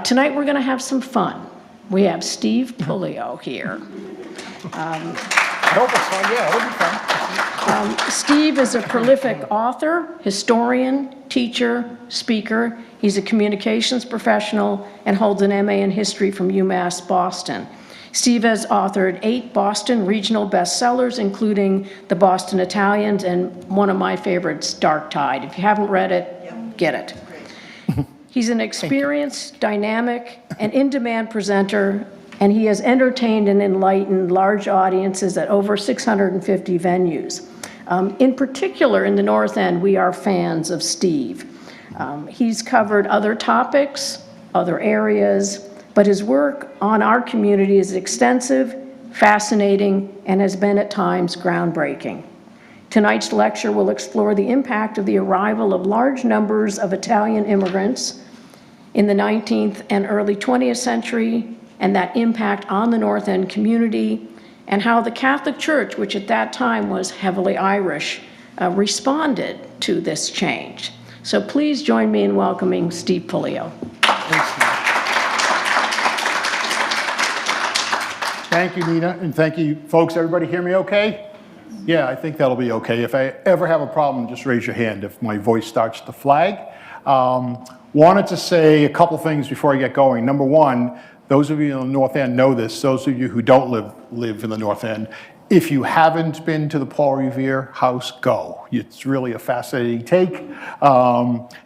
Tonight we're going to have some fun. We have Steve Puleo here. I hope it's fun. Yeah, it'll be fun. Steve is a prolific author, historian, teacher, speaker. He's a communications professional and holds an MA in history from UMass Boston. Steve has authored 8 Boston regional bestsellers, including The Boston Italians and one of my favorites, Dark Tide. If you haven't read it, get it. He's an experienced, dynamic, and in-demand presenter, and he has entertained and enlightened large audiences at over 650 venues. In particular, in the North End, we are fans of Steve. He's covered other topics, other areas, but his work on our community is extensive, fascinating, and has been at times groundbreaking. Tonight's lecture will explore the impact of the arrival of large numbers of Italian immigrants in the 19th and early 20th century, and that impact on the North End community, and how the Catholic Church, which at that time was heavily Irish, responded to this change. So please join me in welcoming Steve Puleo. Thank you, Nina, and thank you, folks. Everybody hear me okay? Yeah, I think that'll be okay. If I ever have a problem, just raise your hand if my voice starts to flag. Wanted to say a couple things before I get going. Number one, those of you in the North End know this. Those of you who don't live in the North End, if you haven't been to the Paul Revere House, go. It's really a fascinating take.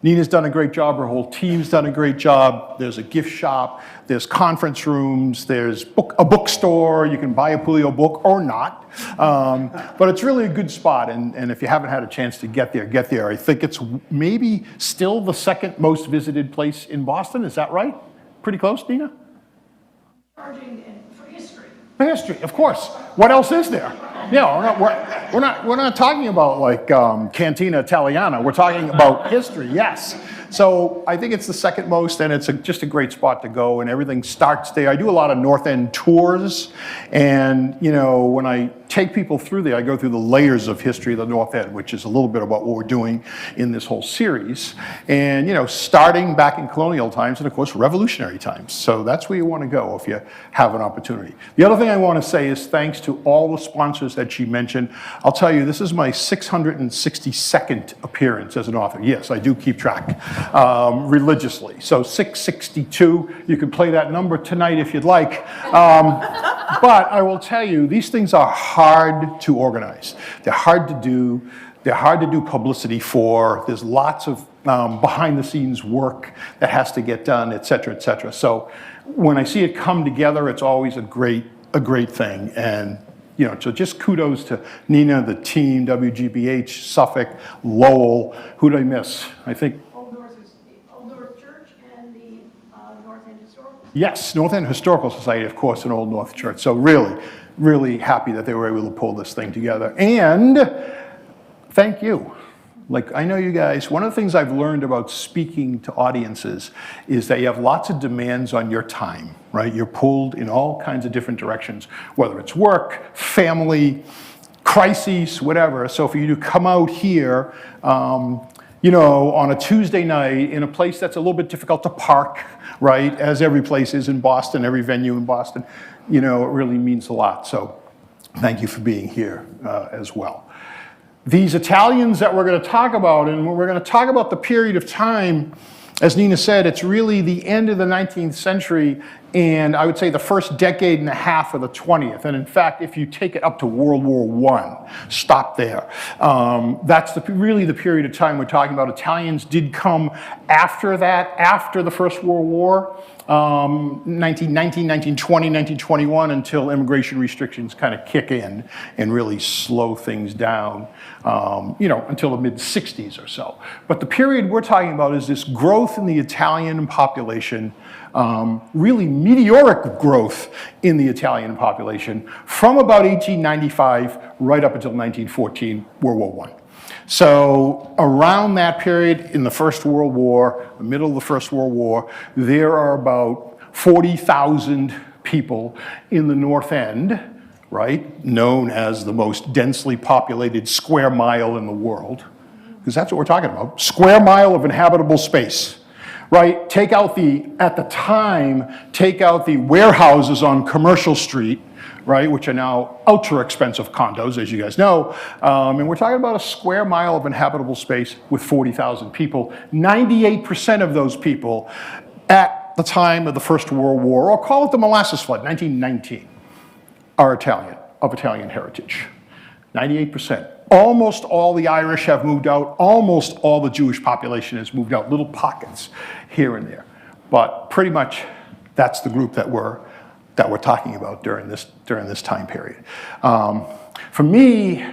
Nina's done a great job. Her whole team's done a great job. There's a gift shop. There's conference rooms. There's a bookstore. You can buy a Puleo book or not. But it's really a good spot. And if you haven't had a chance to get there, get there. I think it's maybe still the second most visited place in Boston. Is that right? Pretty close, Nina? Charging for history. For history, of course. What else is there? Yeah, we're not talking about like Cantina Italiana. We're talking about history, yes. So I think it's the second most, and it's just a great spot to go, and everything starts there. I do a lot of North End tours, and you know, when I take people through there, I go through the layers of history of the North End, which is a little bit about what we're doing in this whole series. And you know, starting back in colonial times, and of course, revolutionary times. So that's where you want to go if you have an opportunity. The other thing I want to say is thanks to all the sponsors that she mentioned. I'll tell you, this is my 662nd appearance as an author. Yes, I do keep track religiously. So 662, you can play that number tonight if you'd like. But I will tell you, these things are hard to organize. They're hard to do. They're hard to do publicity for. There's lots of behind the scenes work that has to get done, et cetera, et cetera. So when I see it come together, it's always a great thing. And you know, so just kudos to Nina, the team, WGBH, Suffolk, Lowell. Who did I miss? I think Old North Church and the North End Historical Society. Yes, North End Historical Society, of course, and Old North Church. So really happy that they were able to pull this thing together. And thank you. Like, I know you guys, one of the things I've learned about speaking to audiences is that you have lots of demands on your time, right? You're pulled in all kinds of different directions, whether it's work, family, crises, whatever. So for you to come out here, you know, on a Tuesday night in a place that's a little bit difficult to park, right? As every place is in Boston, every venue in Boston, you know, it really means a lot. So thank you for being here as well. These Italians that we're going to talk about, and we're going to talk about the period of time, as Nina said, it's really the end of the 19th century, and I would say the first decade and a half of the 20th. And in fact, if you take it up to World War I, stop there. That's really the period of time we're talking about. Italians did come after that, after the First World War. 1919, 1920, 1921, until immigration restrictions kind of kick in and really slow things down, you know, until the mid-60s or so. But the period we're talking about is this growth in the Italian population, really meteoric growth in the Italian population from about 1895 right up until 1914, World War I. So around that period in the First World War, the middle of the First World War, there are about 40,000 people in the North End, right, known as the most densely populated square mile in the world, because that's what we're talking about, square mile of inhabitable space, right? At the time, take out the warehouses on Commercial Street, right, which are now ultra expensive condos, as you guys know. And we're talking about a square mile of inhabitable space with 40,000 people. 98% of those people at the time of the First World War, or call it the Molasses Flood, 1919, are Italian, of Italian heritage. 98%. Almost all the Irish have moved out. Almost all the Jewish population has moved out. Little pockets here and there. But pretty much that's the group that we're talking about during this time period. For me,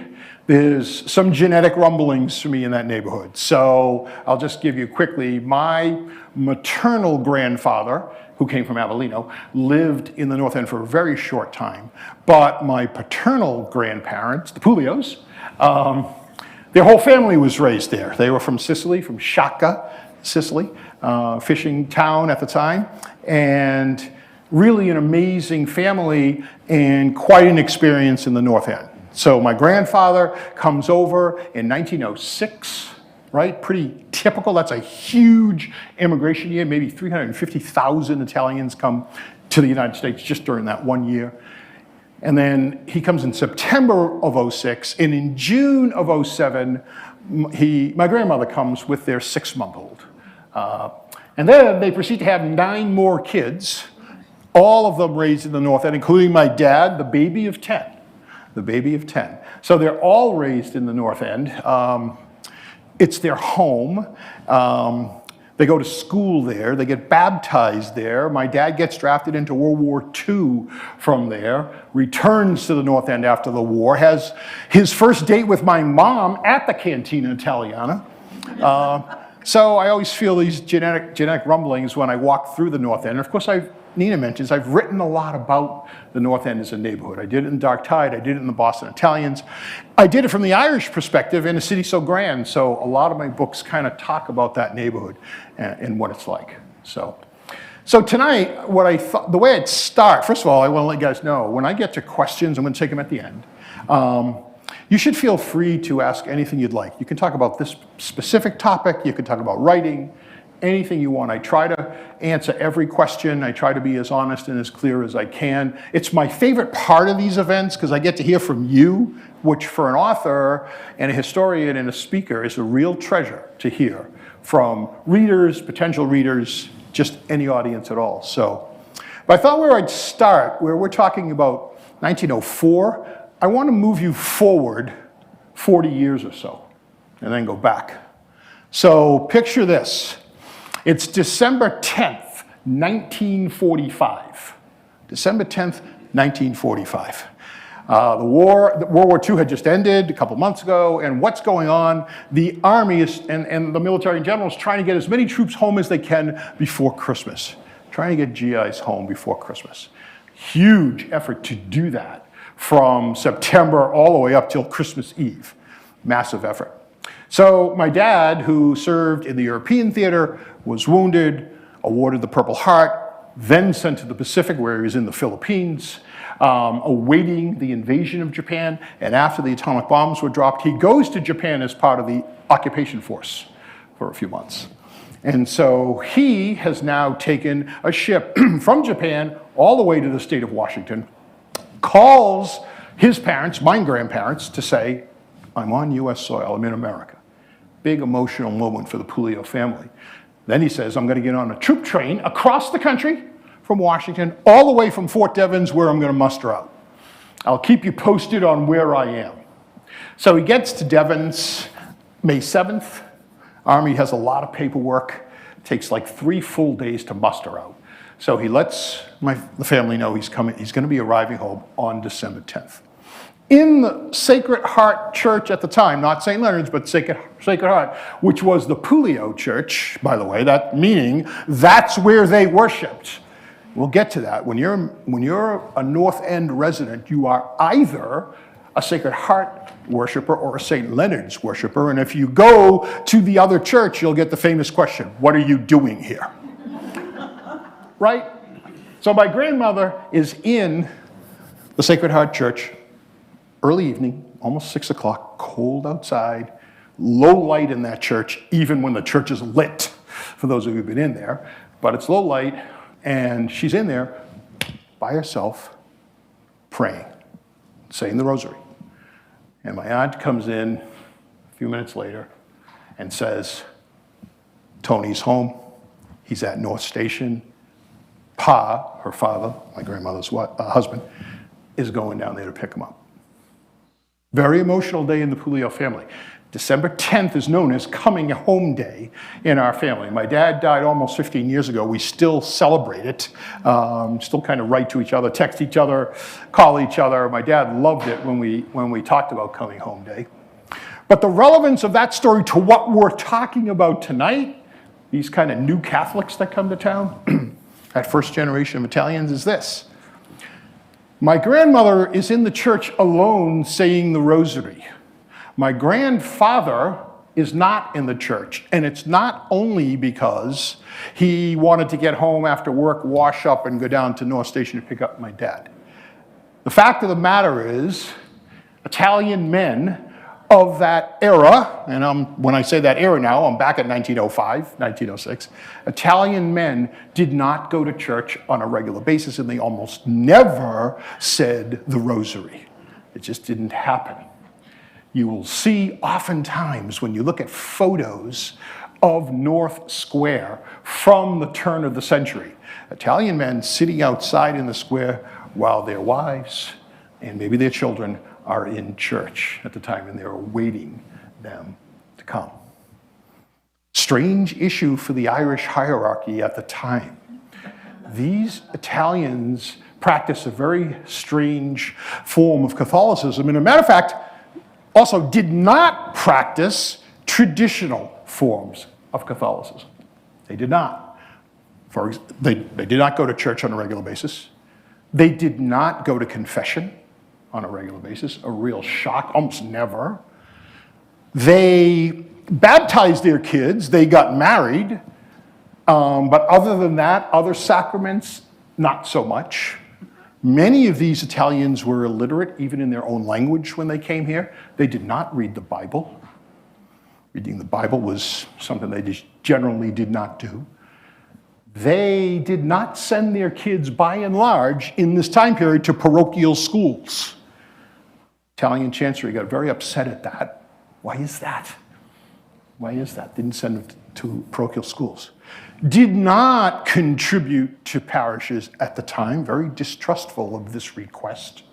there's some genetic rumblings for me in that neighborhood. So I'll just give you quickly. My maternal grandfather, who came from Avellino, lived in the North End for a very short time. But my paternal grandparents, the Puleos, their whole family was raised there. They were from Sicily, from Sciacca, Sicily, fishing town at the time. And really an amazing family and quite an experience in the North End. So my grandfather comes over in 1906, right? Pretty typical. That's a huge immigration year. Maybe 350,000 Italians come to the United States just during that one year. And then he comes in September of 06, and in June of 07, my grandmother comes with their 6-month-old. And then they proceed to have 9 more kids, all of them raised in the North End, including my dad, the baby of 10. The baby of 10. So they're all raised in the North End. It's their home. They go to school there. They get baptized there. My dad gets drafted into World War II from there, returns to the North End after the war, has his first date with my mom at the Cantina Italiana. So I always feel these genetic rumblings when I walk through the North End. And of course, Nina mentions, I've written a lot about the North End as a neighborhood. I did it in Dark Tide, I did it in the Boston Italians. I did it from the Irish perspective in a city so grand, so a lot of my books kind of talk about that neighborhood and what it's like. So tonight, the way I'd start, first of all, I want to let you guys know, when I get to questions, I'm going to take them at the end. You should feel free to ask anything you'd like. You can talk about this specific topic, you can talk about writing, anything you want. I try to answer every question. I try to be as honest and as clear as I can. It's my favorite part of these events because I get to hear from you, which for an author and a historian and a speaker is a real treasure to hear from readers, potential readers, just any audience at all. So, but I thought where I'd start, where we're talking about 1904, I want to move you forward 40 years or so and then go back. So picture this. It's December 10th, 1945. December 10th, 1945. World War II had just ended a couple months ago, and what's going on? The Army and the military in general is trying to get as many troops home as they can before Christmas. Trying to get GIs home before Christmas. Huge effort to do that from September all the way up till Christmas Eve. Massive effort. So my dad, who served in the European theater, was wounded, awarded the Purple Heart, then sent to the Pacific where he was in the Philippines, awaiting the invasion of Japan. And after the atomic bombs were dropped, he goes to Japan as part of the occupation force for a few months. And so he has now taken a ship from Japan all the way to the state of Washington, calls his parents, my grandparents, to say, I'm on US soil, I'm in America. Big emotional moment for the Puleo family. Then he says, I'm going to get on a troop train across the country from Washington, all the way from Fort Devens, where I'm going to muster out. I'll keep you posted on where I am. So he gets to Devens May 7th. Army has a lot of paperwork. It takes like 3 full days to muster out. So he lets the family know he's coming. He's going to be arriving home on December 10th. In the Sacred Heart Church at the time, not St. Leonard's, but Sacred Heart, which was the Puleo church, by the way, meaning that's where they worshipped. We'll get to that. When you're a North End resident, you are either a Sacred Heart worshiper or a St. Leonard's worshiper, and if you go to the other church, you'll get the famous question, what are you doing here? Right? So my grandmother is in the Sacred Heart Church, early evening, almost 6 o'clock, cold outside, low light in that church, even when the church is lit. for those of you who've been in there. But it's low light, and she's in there by herself, praying, saying the rosary. And my aunt comes in a few minutes later and says, Tony's home. He's at North Station. Pa, her father, my grandmother's husband, is going down there to pick him up. Very emotional day in the Puleo family. December 10th is known as coming home day in our family. My dad died almost 15 years ago. We still celebrate it, still kind of write to each other, text each other, call each other. My dad loved it when we talked about coming home day. But the relevance of that story to what we're talking about tonight, these kind of new Catholics that come to town, that first generation of Italians, is this. My grandmother is in the church alone saying the rosary. My grandfather is not in the church, and it's not only because he wanted to get home after work, wash up, and go down to North Station to pick up my dad. The fact of the matter is, Italian men of that era, and when I say that era now, I'm back at 1905, 1906, Italian men did not go to church on a regular basis, and they almost never said the rosary. It just didn't happen. You will see oftentimes when you look at photos of North Square from the turn of the century, Italian men sitting outside in the square while their wives and maybe their children are in church at the time, and they're awaiting them to come. Strange issue for the Irish hierarchy at the time. These Italians practice a very strange form of Catholicism, and as a matter of fact, also did not practice traditional forms of Catholicism. They did not. They did not go to church on a regular basis. They did not go to confession on a regular basis, a real shock, almost never. They baptized their kids, they got married, but other than that, other sacraments, not so much. Many of these Italians were illiterate, even in their own language when they came here. They did not read the Bible. Reading the Bible was something they just generally did not do. They did not send their kids, by and large, in this time period to parochial schools. Italian Chancery got very upset at that. Why is that? Why is that? Didn't send them to parochial schools. Did not contribute to parishes at the time, very distrustful of this request,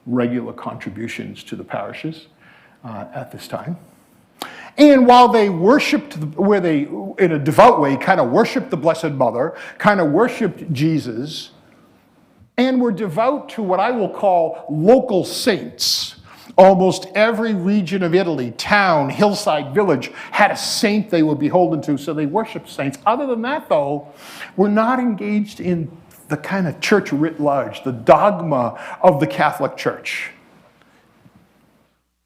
regular contributions to the parishes at this time. And while they worshiped, where they, in a devout way, kind of worshiped the Blessed Mother, kind of worshiped Jesus, and were devout to what I will call local saints. Almost every region of Italy, town, hillside, village, had a saint they were beholden to, so they worshiped saints. Other than that, though, were not engaged in the kind of church writ large, the dogma of the Catholic Church.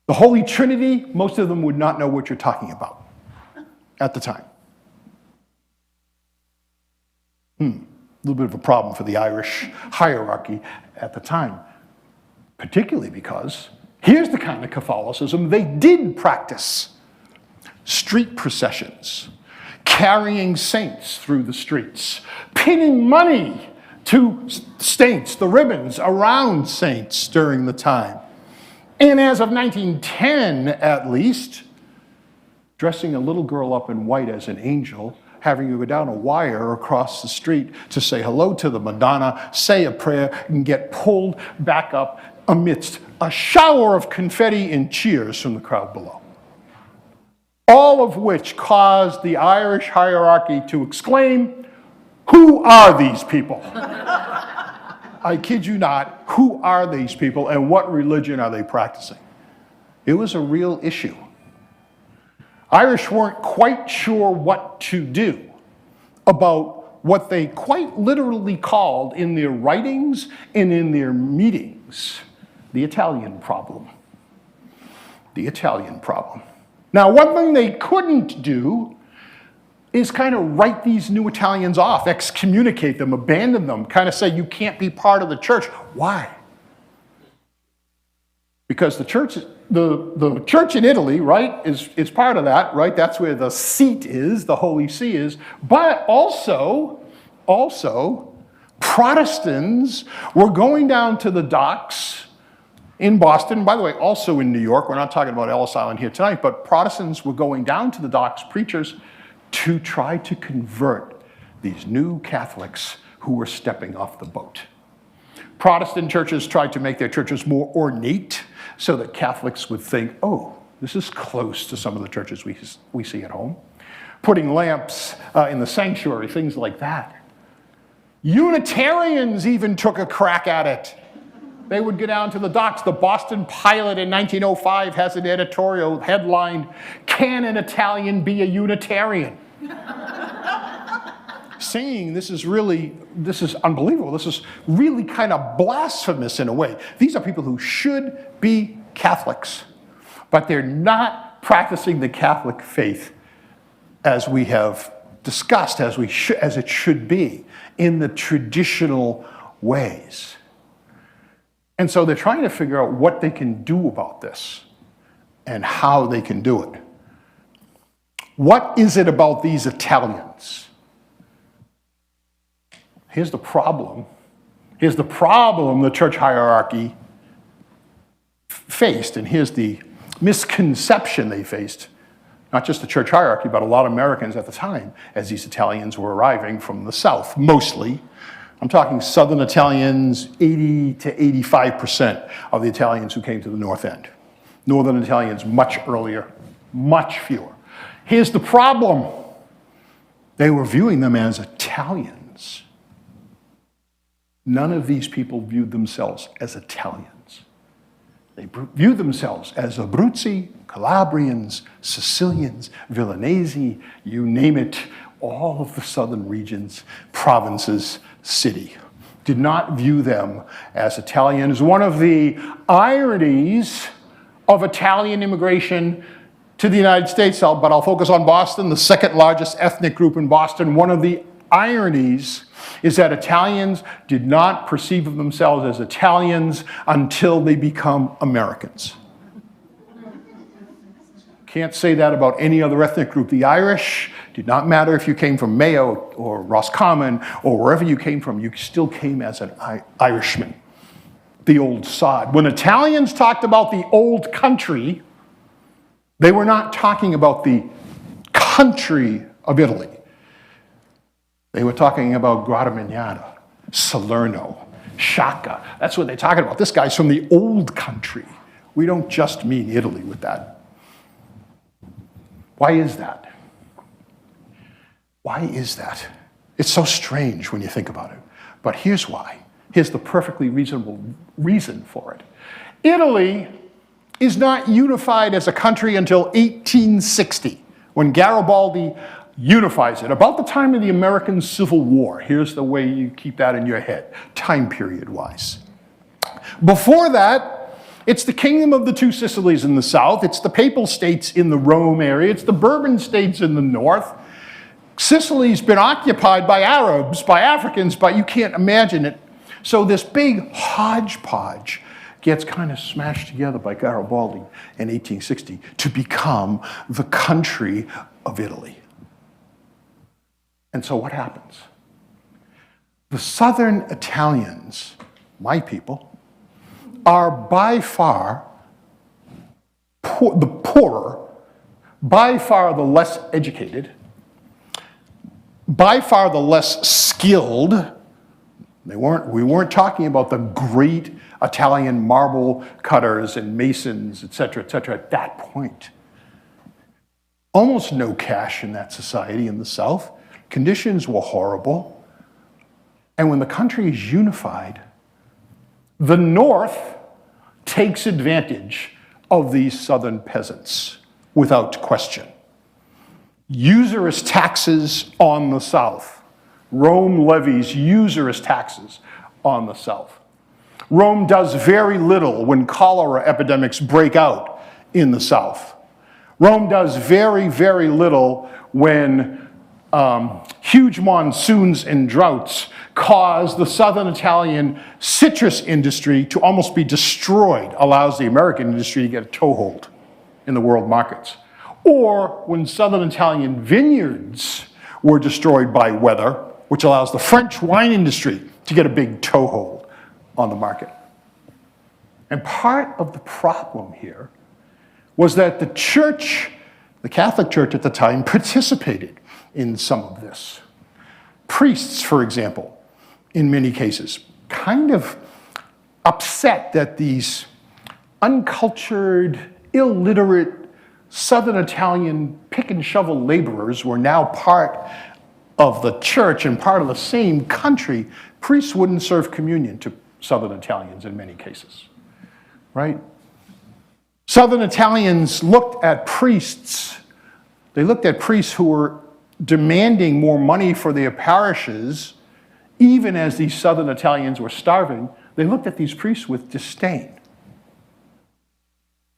The Holy Trinity, most of them would not know what you're talking about at the time. A little bit of a problem for the Irish hierarchy at the time, particularly because here's the kind of Catholicism they did practice. Street processions, carrying saints through the streets, pinning money to saints, the ribbons around saints during the time. And as of 1910, at least, dressing a little girl up in white as an angel, having you go down a wire across the street to say hello to the Madonna, say a prayer, and get pulled back up amidst a shower of confetti and cheers from the crowd below. All of which caused the Irish hierarchy to exclaim, "Who are these people?" I kid you not, who are these people and what religion are they practicing? It was a real issue. Irish weren't quite sure what to do about what they quite literally called in their writings and in their meetings, the Italian problem. The Italian problem. Now, one thing they couldn't do is kind of write these new Italians off, excommunicate them, abandon them, kind of say you can't be part of the church. Why? Because the church the church in Italy, right, is part of that, right? That's where the seat is, the Holy See is. But also, Protestants were going down to the docks in Boston, by the way, also in New York. We're not talking about Ellis Island here tonight, but Protestants were going down to the docks, preachers, to try to convert these new Catholics who were stepping off the boat. Protestant churches tried to make their churches more ornate so that Catholics would think, oh, this is close to some of the churches we see at home. Putting lamps in the sanctuary, things like that. Unitarians even took a crack at it. They would go down to the docks. The Boston Pilot in 1905 has an editorial headlined, "Can an Italian be a Unitarian?" Saying this is unbelievable. This is really kind of blasphemous in a way. These are people who should be Catholics, but they're not practicing the Catholic faith as we have discussed, as it should be, in the traditional ways. And so they're trying to figure out what they can do about this and how they can do it. What is it about these Italians? Here's the problem. Here's the problem the church hierarchy faced, and here's the misconception they faced. Not just the church hierarchy, but a lot of Americans at the time, as these Italians were arriving from the South, mostly. I'm talking Southern Italians, 80 to 85% of the Italians who came to the North End. Northern Italians, much earlier, much fewer. Here's the problem. They were viewing them as Italians. None of these people viewed themselves as Italians. They viewed themselves as Abruzzi, Calabrians, Sicilians, Villanese, you name it, all of the southern regions, provinces, city. Did not view them as Italians. One of the ironies of Italian immigration to the United States, but I'll focus on Boston, the second largest ethnic group in Boston. One of the ironies is that Italians did not perceive of themselves as Italians until they become Americans. Can't say that about any other ethnic group. The Irish, did not matter if you came from Mayo or Roscommon or wherever you came from, you still came as an Irishman. The old sod. When Italians talked about the old country, they were not talking about the country of Italy. They were talking about Guadagniana, Salerno, Sciacca. That's what they're talking about. This guy's from the old country. We don't just mean Italy with that. Why is that? Why is that? It's so strange when you think about it. But here's why. Here's the perfectly reasonable reason for it. Italy is not unified as a country until 1860, when Garibaldi unifies it, about the time of the American Civil War. Here's the way you keep that in your head, time period-wise. Before that, it's the Kingdom of the Two Sicilies in the south, it's the Papal States in the Rome area, it's the Bourbon States in the north. Sicily's been occupied by Arabs, by Africans, but you can't imagine it. So this big hodgepodge gets kind of smashed together by Garibaldi in 1860 to become the country of Italy. And so what happens? The southern Italians, my people, are by far the poorer, by far the less educated, by far the less skilled. We weren't talking about the great Italian marble cutters and masons, et cetera, at that point. Almost no cash in that society in the South. Conditions were horrible. And when the country is unified, the North takes advantage of these Southern peasants without question. Usurious taxes on the South. Rome levies usurious taxes on the South. Rome does very little when cholera epidemics break out in the South. Rome does very, very little when huge monsoons and droughts caused the southern Italian citrus industry to almost be destroyed, allows the American industry to get a toehold in the world markets. Or when southern Italian vineyards were destroyed by weather, which allows the French wine industry to get a big toehold on the market. And part of the problem here was that the church, the Catholic Church at the time, participated in some of this. Priests, for example, in many cases, kind of upset that these uncultured, illiterate, southern Italian pick and shovel laborers were now part of the church and part of the same country. Priests wouldn't serve communion to southern Italians in many cases, right? Southern Italians looked at priests. They looked at priests who were demanding more money for their parishes, even as these southern Italians were starving. They looked at these priests with disdain.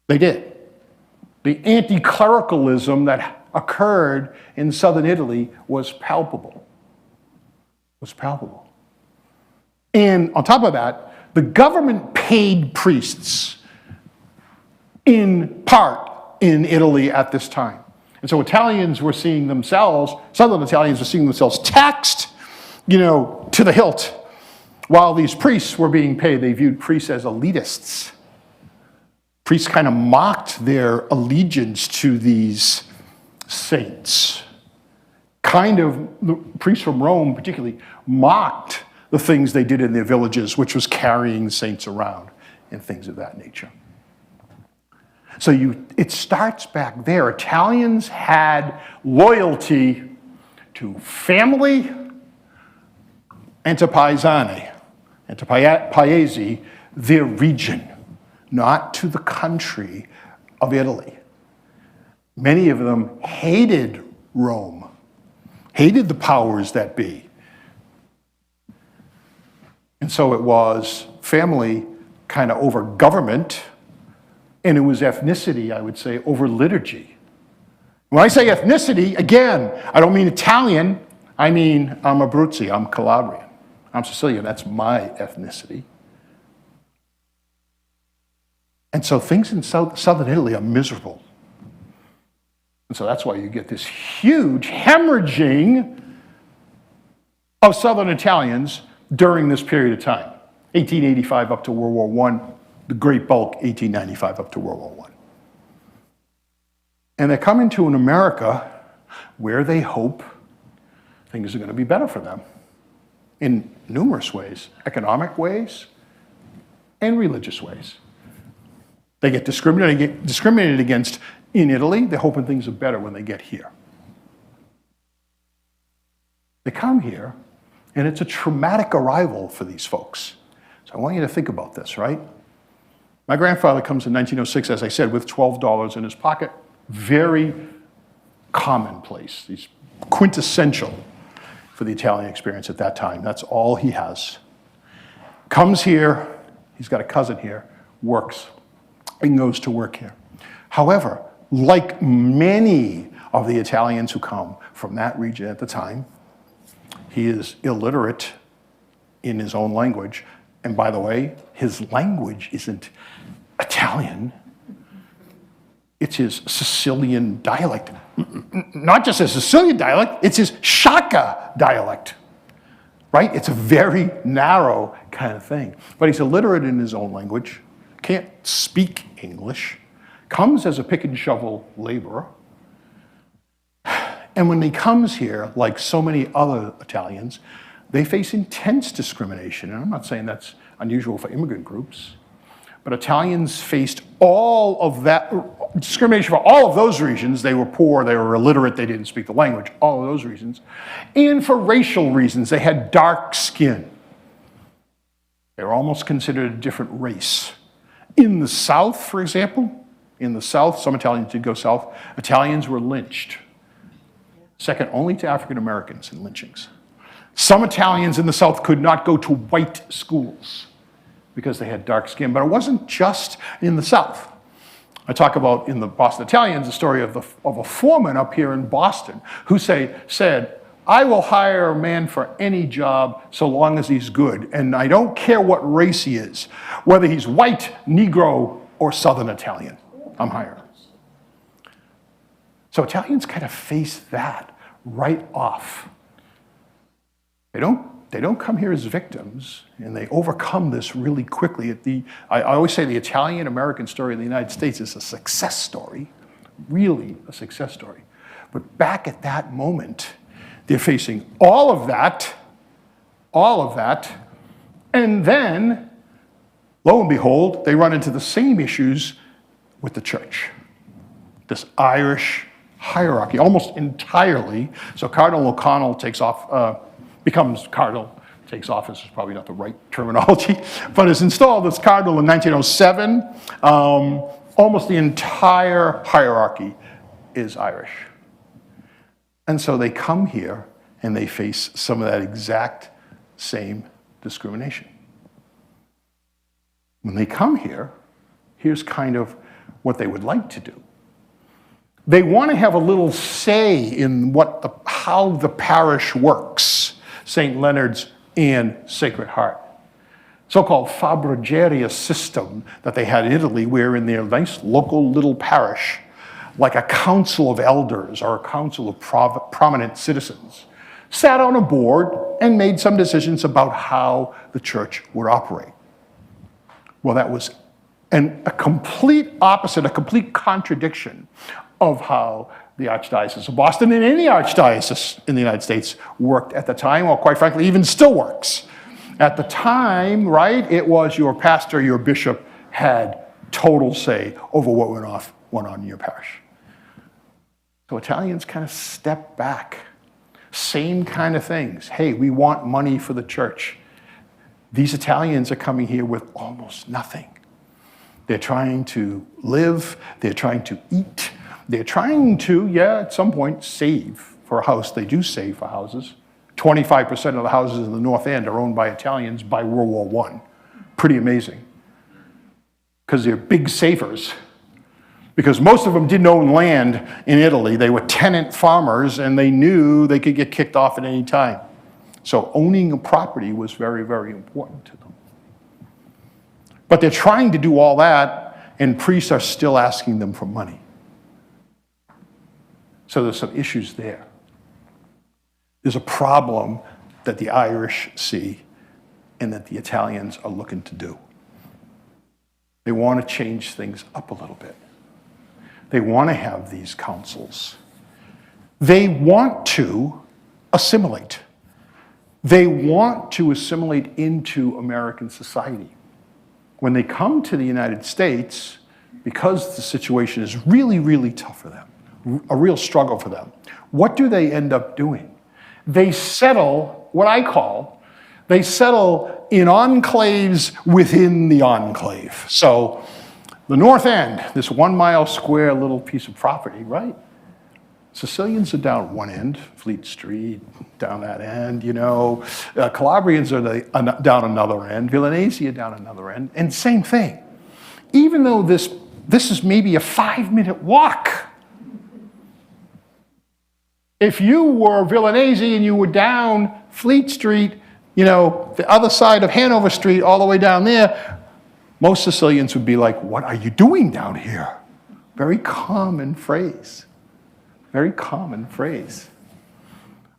They did. The anti-clericalism that occurred in southern Italy was palpable. Was palpable. And on top of that, the government paid priests in part in Italy at this time. And so Italians were seeing themselves, southern Italians were seeing themselves taxed, to the hilt, while these priests were being paid. They viewed priests as elitists. Priests kind of mocked their allegiance to these saints. The priests from Rome particularly mocked the things they did in their villages, which was carrying saints around and things of that nature. So it starts back there. Italians had loyalty to family and to paesani, and to paesi, their region, not to the country of Italy. Many of them hated Rome, hated the powers that be. And so it was family kind of over government, and it was ethnicity, I would say, over liturgy. When I say ethnicity, again, I don't mean Italian. I mean, I'm Abruzzi, I'm Calabrian, I'm Sicilian, that's my ethnicity. And so things in southern Italy are miserable. And so that's why you get this huge hemorrhaging of southern Italians during this period of time, 1885 up to World War I, the great bulk, 1895 up to World War I. And they're coming to an America where they hope things are going to be better for them in numerous ways, economic ways and religious ways. They get discriminated against in Italy. They're hoping things are better when they get here. They come here, and it's a traumatic arrival for these folks. So I want you to think about this, right? My grandfather comes in 1906, as I said, with $12 in his pocket. Very commonplace. He's quintessential for the Italian experience at that time. That's all he has. Comes here, he's got a cousin here, works, and goes to work here. However, like many of the Italians who come from that region at the time, he is illiterate in his own language. And by the way, his language isn't Italian. It's his Sicilian dialect. Not just his Sicilian dialect, it's his Shaka dialect, right? It's a very narrow kind of thing. But he's illiterate in his own language, can't speak English, comes as a pick and shovel laborer. And when he comes here, like so many other Italians, they face intense discrimination. And I'm not saying that's unusual for immigrant groups, but Italians faced all of that discrimination for all of those reasons. They were poor, they were illiterate, they didn't speak the language, all of those reasons. And for racial reasons, they had dark skin. They were almost considered a different race. In the South, for example, in the South, some Italians did go south, Italians were lynched. Second only to African Americans in lynchings. Some Italians in the South could not go to white schools because they had dark skin, but it wasn't just in the South. I talk about in the Boston Italians the story of a foreman up here in Boston who said, I will hire a man for any job so long as he's good, and I don't care what race he is, whether he's white, Negro, or Southern Italian, I'm hiring. So Italians kind of face that right off. They don't come here as victims, and they overcome this really quickly. I always say the Italian-American story in the United States is a success story, really a success story. But back at that moment, they're facing all of that, and then, lo and behold, they run into the same issues with the church. This Irish hierarchy, almost entirely. So Cardinal O'Connell becomes cardinal, takes office is probably not the right terminology, but is installed as cardinal in 1907. Almost the entire hierarchy is Irish. And so they come here and they face some of that exact same discrimination. When they come here, here's kind of what they would like to do. They want to have a little say in how the parish works, St. Leonard's and Sacred Heart. So-called Fabrigeria system that they had in Italy, where in their nice local little parish, like a council of elders or a council of prominent citizens, sat on a board and made some decisions about how the church would operate. Well, that was a complete opposite, a complete contradiction of how the Archdiocese of Boston and any archdiocese in the United States worked at the time, or quite frankly, even still works. At the time, right, it was your pastor, your bishop had total say over what went on in your parish. So Italians kind of step back. Same kind of things. Hey, we want money for the church. These Italians are coming here with almost nothing. They're trying to live, they're trying to eat, they're trying to, at some point, save for a house. They do save for houses. 25% of the houses in the North End are owned by Italians by World War I. Pretty amazing. Because they're big savers. Because most of them didn't own land in Italy. They were tenant farmers, and they knew they could get kicked off at any time. So owning a property was very, very important to them. But they're trying to do all that, and priests are still asking them for money. So there's some issues there. There's a problem that the Irish see and that the Italians are looking to do. They want to change things up a little bit. They want to have these councils. They want to assimilate. They want to assimilate into American society. When they come to the United States, because the situation is really, really tough for them, a real struggle for them, what do they end up doing? They settle, they settle in enclaves within the enclave. So the North End, this 1 mile square little piece of property, right? Sicilians are down one end, Fleet Street, down that end, Calabrians are down another end, Villanese are down another end, and same thing. Even though this is maybe a 5-minute walk. If you were Villanese and you were down Fleet Street, the other side of Hanover Street, all the way down there, most Sicilians would be like, what are you doing down here? Very common phrase. Very common phrase.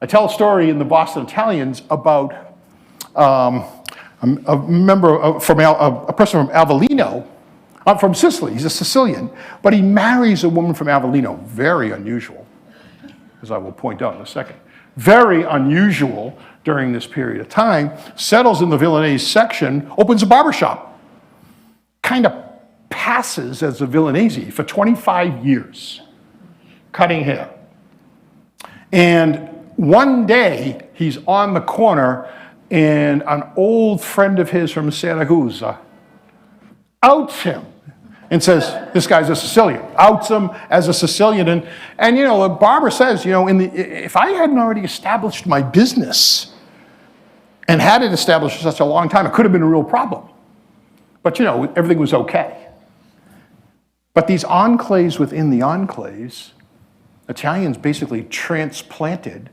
I tell a story in the Boston Italians about a person from Avellino, from Sicily. He's a Sicilian, but he marries a woman from Avellino. Very unusual, as I will point out in a second. Very unusual during this period of time. Settles in the Villanese section, opens a barbershop. Kind of passes as a Villanese for 25 years, cutting hair. And one day, he's on the corner, and an old friend of his from Saragossa outs him and says, this guy's a Sicilian, outs him as a Sicilian. And the barber says, if I hadn't already established my business and had it established for such a long time, it could have been a real problem. But, everything was okay. But these enclaves within the enclaves, Italians basically transplanted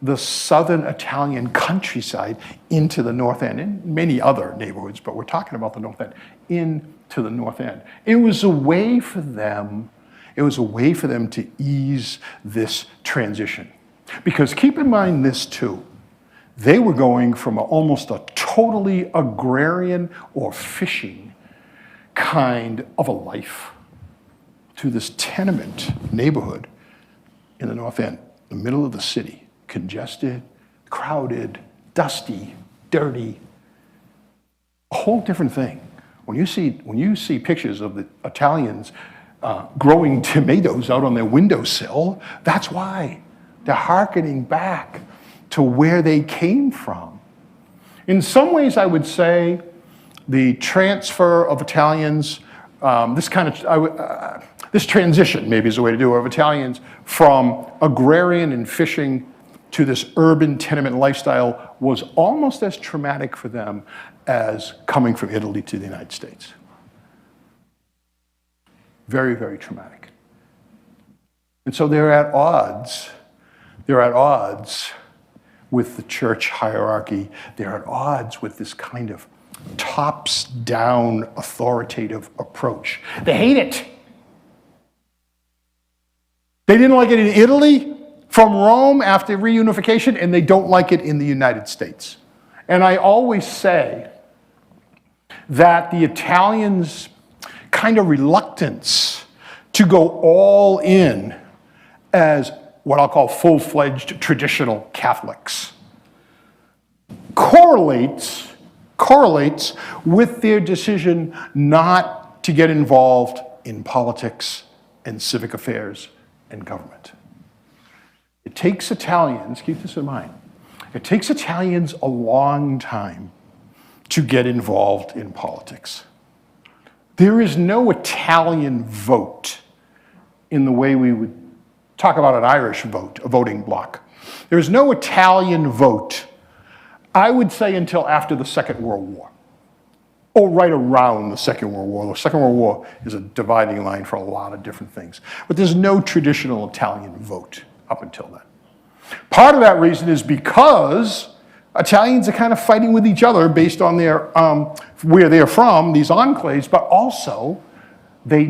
the southern Italian countryside into the North End, and many other neighborhoods, but we're talking about the North End, into the North End. It was a way for them to ease this transition. Because keep in mind this too, they were going from almost a totally agrarian or fishing kind of a life to this tenement neighborhood in the North End, the middle of the city, congested, crowded, dusty, dirty, a whole different thing. When you see pictures of the Italians growing tomatoes out on their windowsill, that's why. They're hearkening back to where they came from. In some ways, I would say the transfer of Italians, this transition maybe is a way to do it, of Italians from agrarian and fishing to this urban tenement lifestyle was almost as traumatic for them as coming from Italy to the United States. Very, very traumatic. And so they're at odds with the church hierarchy. They're at odds with this kind of tops-down authoritative approach. They hate it. They didn't like it in Italy from Rome after reunification, and they don't like it in the United States. And I always say that the Italians' kind of reluctance to go all in as what I'll call full-fledged traditional Catholics correlates with their decision not to get involved in politics and civic affairs and government. It takes Italians, keep this in mind, it takes Italians a long time to get involved in politics. There is no Italian vote in the way we would talk about an Irish vote, a voting bloc. There is no Italian vote, I would say, until after the Second World War, or right around the Second World War. The Second World War is a dividing line for a lot of different things. But there's no traditional Italian vote up until then. Part of that reason is because Italians are kind of fighting with each other based on their where they're from, these enclaves, but also they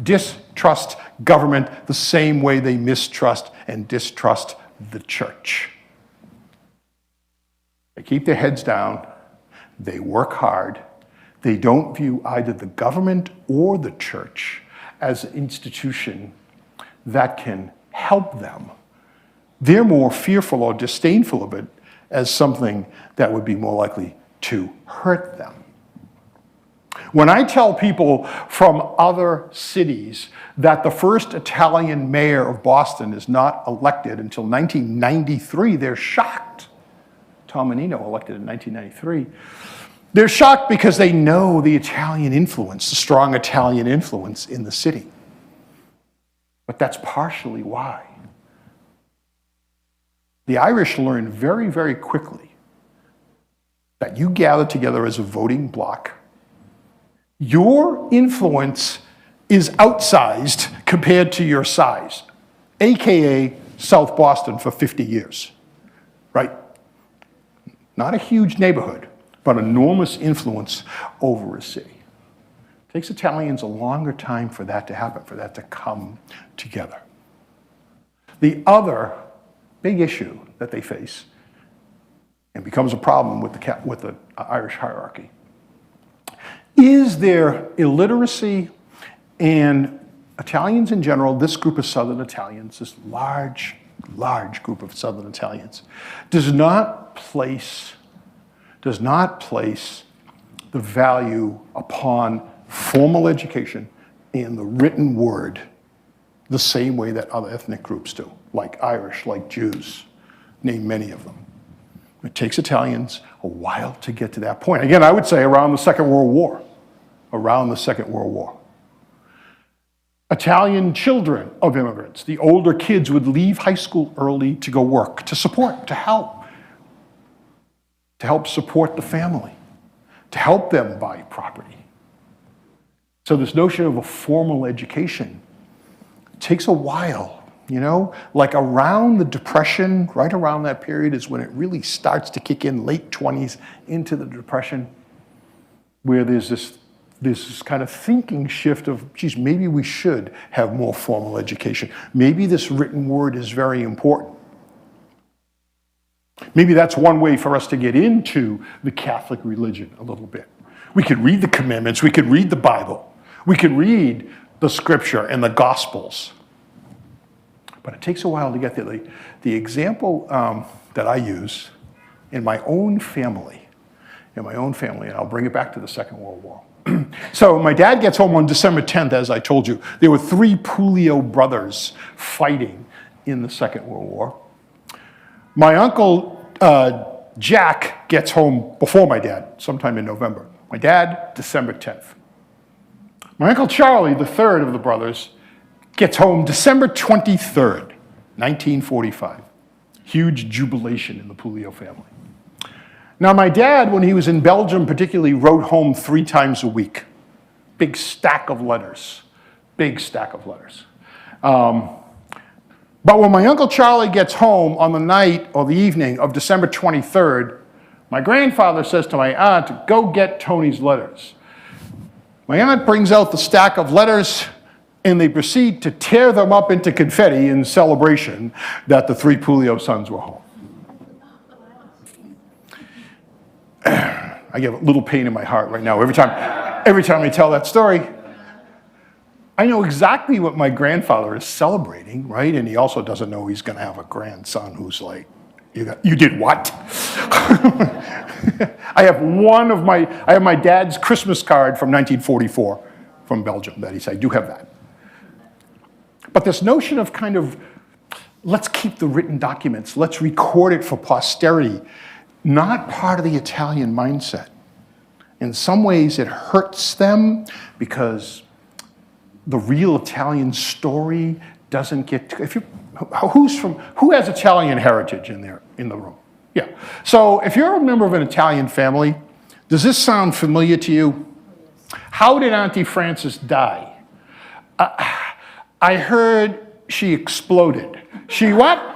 distrust government the same way they mistrust and distrust the church. They keep their heads down, they work hard, they don't view either the government or the church as an institution that can help them. They're more fearful or disdainful of it as something that would be more likely to hurt them. When I tell people from other cities that the first Italian mayor of Boston is not elected until 1993, they're shocked. Tom Menino elected in 1993. They're shocked because they know the Italian influence, the strong Italian influence in the city. But that's partially why. The Irish learned very, very quickly that you gather together as a voting bloc, your influence is outsized compared to your size, AKA South Boston for 50 years, right? Not a huge neighborhood, but enormous influence over a city. It takes Italians a longer time for that to happen, for that to come together. The other big issue that they face, and becomes a problem with the Irish hierarchy, is their illiteracy, and Italians in general, this group of Southern Italians, this large group of Southern Italians, does not place the value upon formal education and the written word the same way that other ethnic groups do, like Irish, like Jews, name many of them. It takes Italians a while to get to that point. Again, I would say around the Second World War. Italian children of immigrants, the older kids would leave high school early to go work, to support, to help support the family, to help them buy property. So this notion of a formal education takes a while. You know, like around the Depression, right around that period is when it really starts to kick in, late 20s into the Depression, where there's this kind of thinking shift of, geez, maybe we should have more formal education. Maybe this written word is very important. Maybe that's one way for us to get into the Catholic religion a little bit. We could read the commandments, we could read the Bible, we could read the scripture and the Gospels. But it takes a while to get there. The example that I use in my own family, and I'll bring it back to the Second World War. So my dad gets home on December 10th, as I told you. There were 3 Puleo brothers fighting in the Second World War. My uncle Jack gets home before my dad, sometime in November. My dad, December 10th. My uncle Charlie, the third of the brothers, gets home December 23rd, 1945. Huge jubilation in the Puleo family. Now, my dad, when he was in Belgium particularly, wrote home 3 times a week. Big stack of letters. Big stack of letters. But when my Uncle Charlie gets home on the night or the evening of December 23rd, my grandfather says to my aunt, go get Tony's letters. My aunt brings out the stack of letters, and they proceed to tear them up into confetti in celebration that the 3 Puleo sons were home. I get a little pain in my heart right now every time I tell that story. I know exactly what my grandfather is celebrating, right? And he also doesn't know he's going to have a grandson who's like, you did what? I have my dad's Christmas card from 1944 from Belgium that he said, I do have that. But this notion of kind of, let's keep the written documents, let's record it for posterity, not part of the Italian mindset. In some ways it hurts them because the real Italian story doesn't get to, who has Italian heritage in the room? Yeah. So if you're a member of an Italian family, does this sound familiar to you? How did Auntie Frances die? I heard she exploded. She what?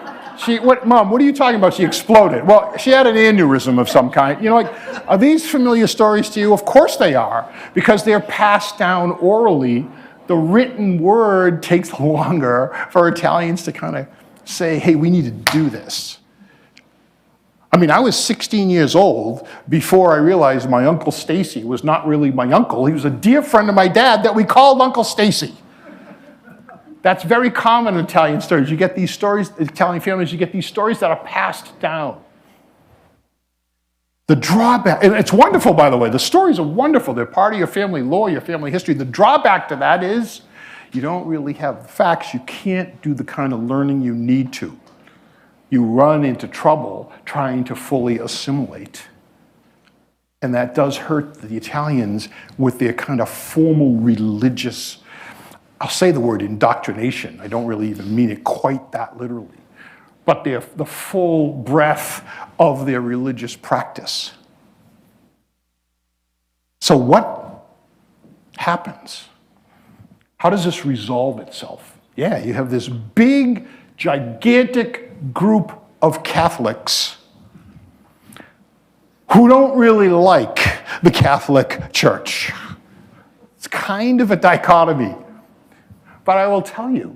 Mom, what are you talking about? She exploded. Well, she had an aneurysm of some kind. You know, like, are these familiar stories to you? Of course they are, because they're passed down orally. The written word takes longer for Italians to kind of say, hey, we need to do this. I mean, I was 16 years old before I realized my Uncle Stacy was not really my uncle. He was a dear friend of my dad that we called Uncle Stacy. That's very common in Italian stories. You get these stories, Italian families, you get these stories that are passed down. The drawback, and it's wonderful, by the way. The stories are wonderful. They're part of your family lore, your family history. The drawback to that is you don't really have the facts. You can't do the kind of learning you need to. You run into trouble trying to fully assimilate. And that does hurt the Italians with their kind of formal religious, I'll say the word indoctrination. I don't really even mean it quite that literally. But the full breadth of their religious practice. So what happens? How does this resolve itself? Yeah, you have this big, gigantic group of Catholics who don't really like the Catholic Church. It's kind of a dichotomy. But I will tell you,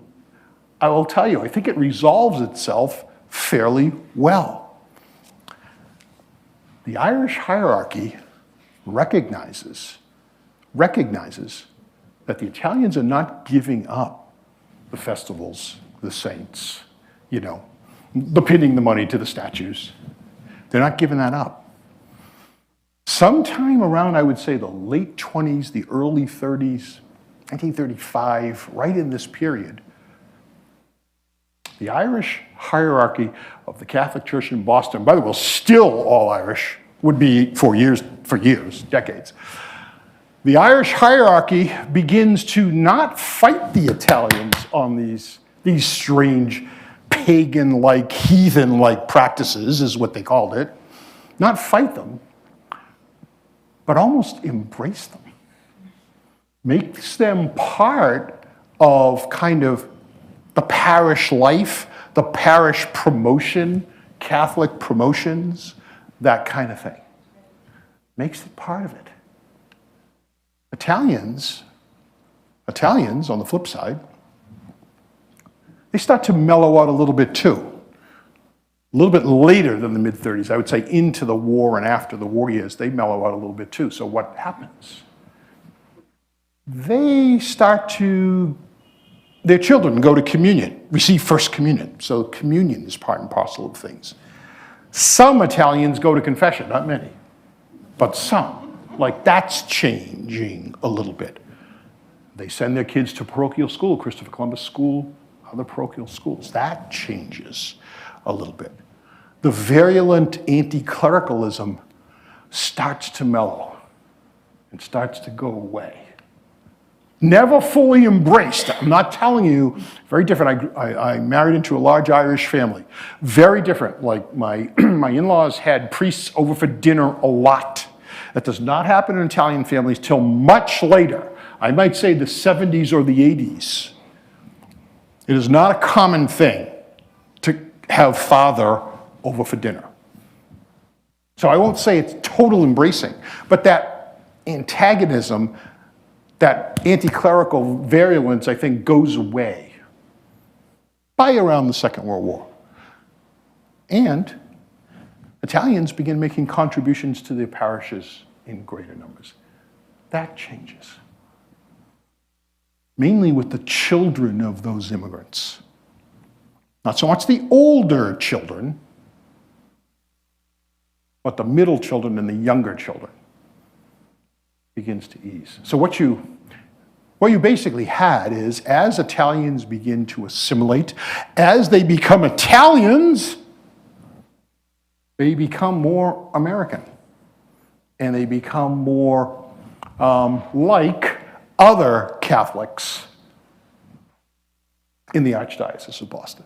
I think it resolves itself fairly well. The Irish hierarchy recognizes that the Italians are not giving up the festivals, the saints, the pinning the money to the statues. They're not giving that up. Sometime around, I would say, the late 20s, the early 30s, 1935, right in this period, the Irish hierarchy of the Catholic Church in Boston, by the way, still all Irish, would be for years, decades. The Irish hierarchy begins to not fight the Italians on these strange pagan-like, heathen-like practices, is what they called it. Not fight them, but almost embrace them. Makes them part of kind of the parish life, the parish promotion, Catholic promotions, that kind of thing. Makes it part of it. Italians, on the flip side, they start to mellow out a little bit too. A little bit later than the mid-30s, I would say into the war and after the war years, they mellow out a little bit too. So what happens? Their children go to communion, receive First Communion. So communion is part and parcel of things. Some Italians go to confession, not many, but some. Like that's changing a little bit. They send their kids to parochial school, Christopher Columbus School, other parochial schools. That changes a little bit. The virulent anti-clericalism starts to mellow and starts to go away. Never fully embraced. I'm not telling you, very different. I married into a large Irish family. Very different. Like my in-laws had priests over for dinner a lot. That does not happen in Italian families till much later. I might say the 70s or the 80s. It is not a common thing to have father over for dinner. So I won't say it's total embracing, but that antagonism, that anti-clerical virulence, I think, goes away by around the Second World War. And Italians begin making contributions to their parishes in greater numbers. That changes. Mainly with the children of those immigrants. Not so much the older children, but the middle children and the younger children begins to ease. So what you basically had is, as Italians begin to assimilate, as they become Italians, they become more American. And they become more like other Catholics in the Archdiocese of Boston.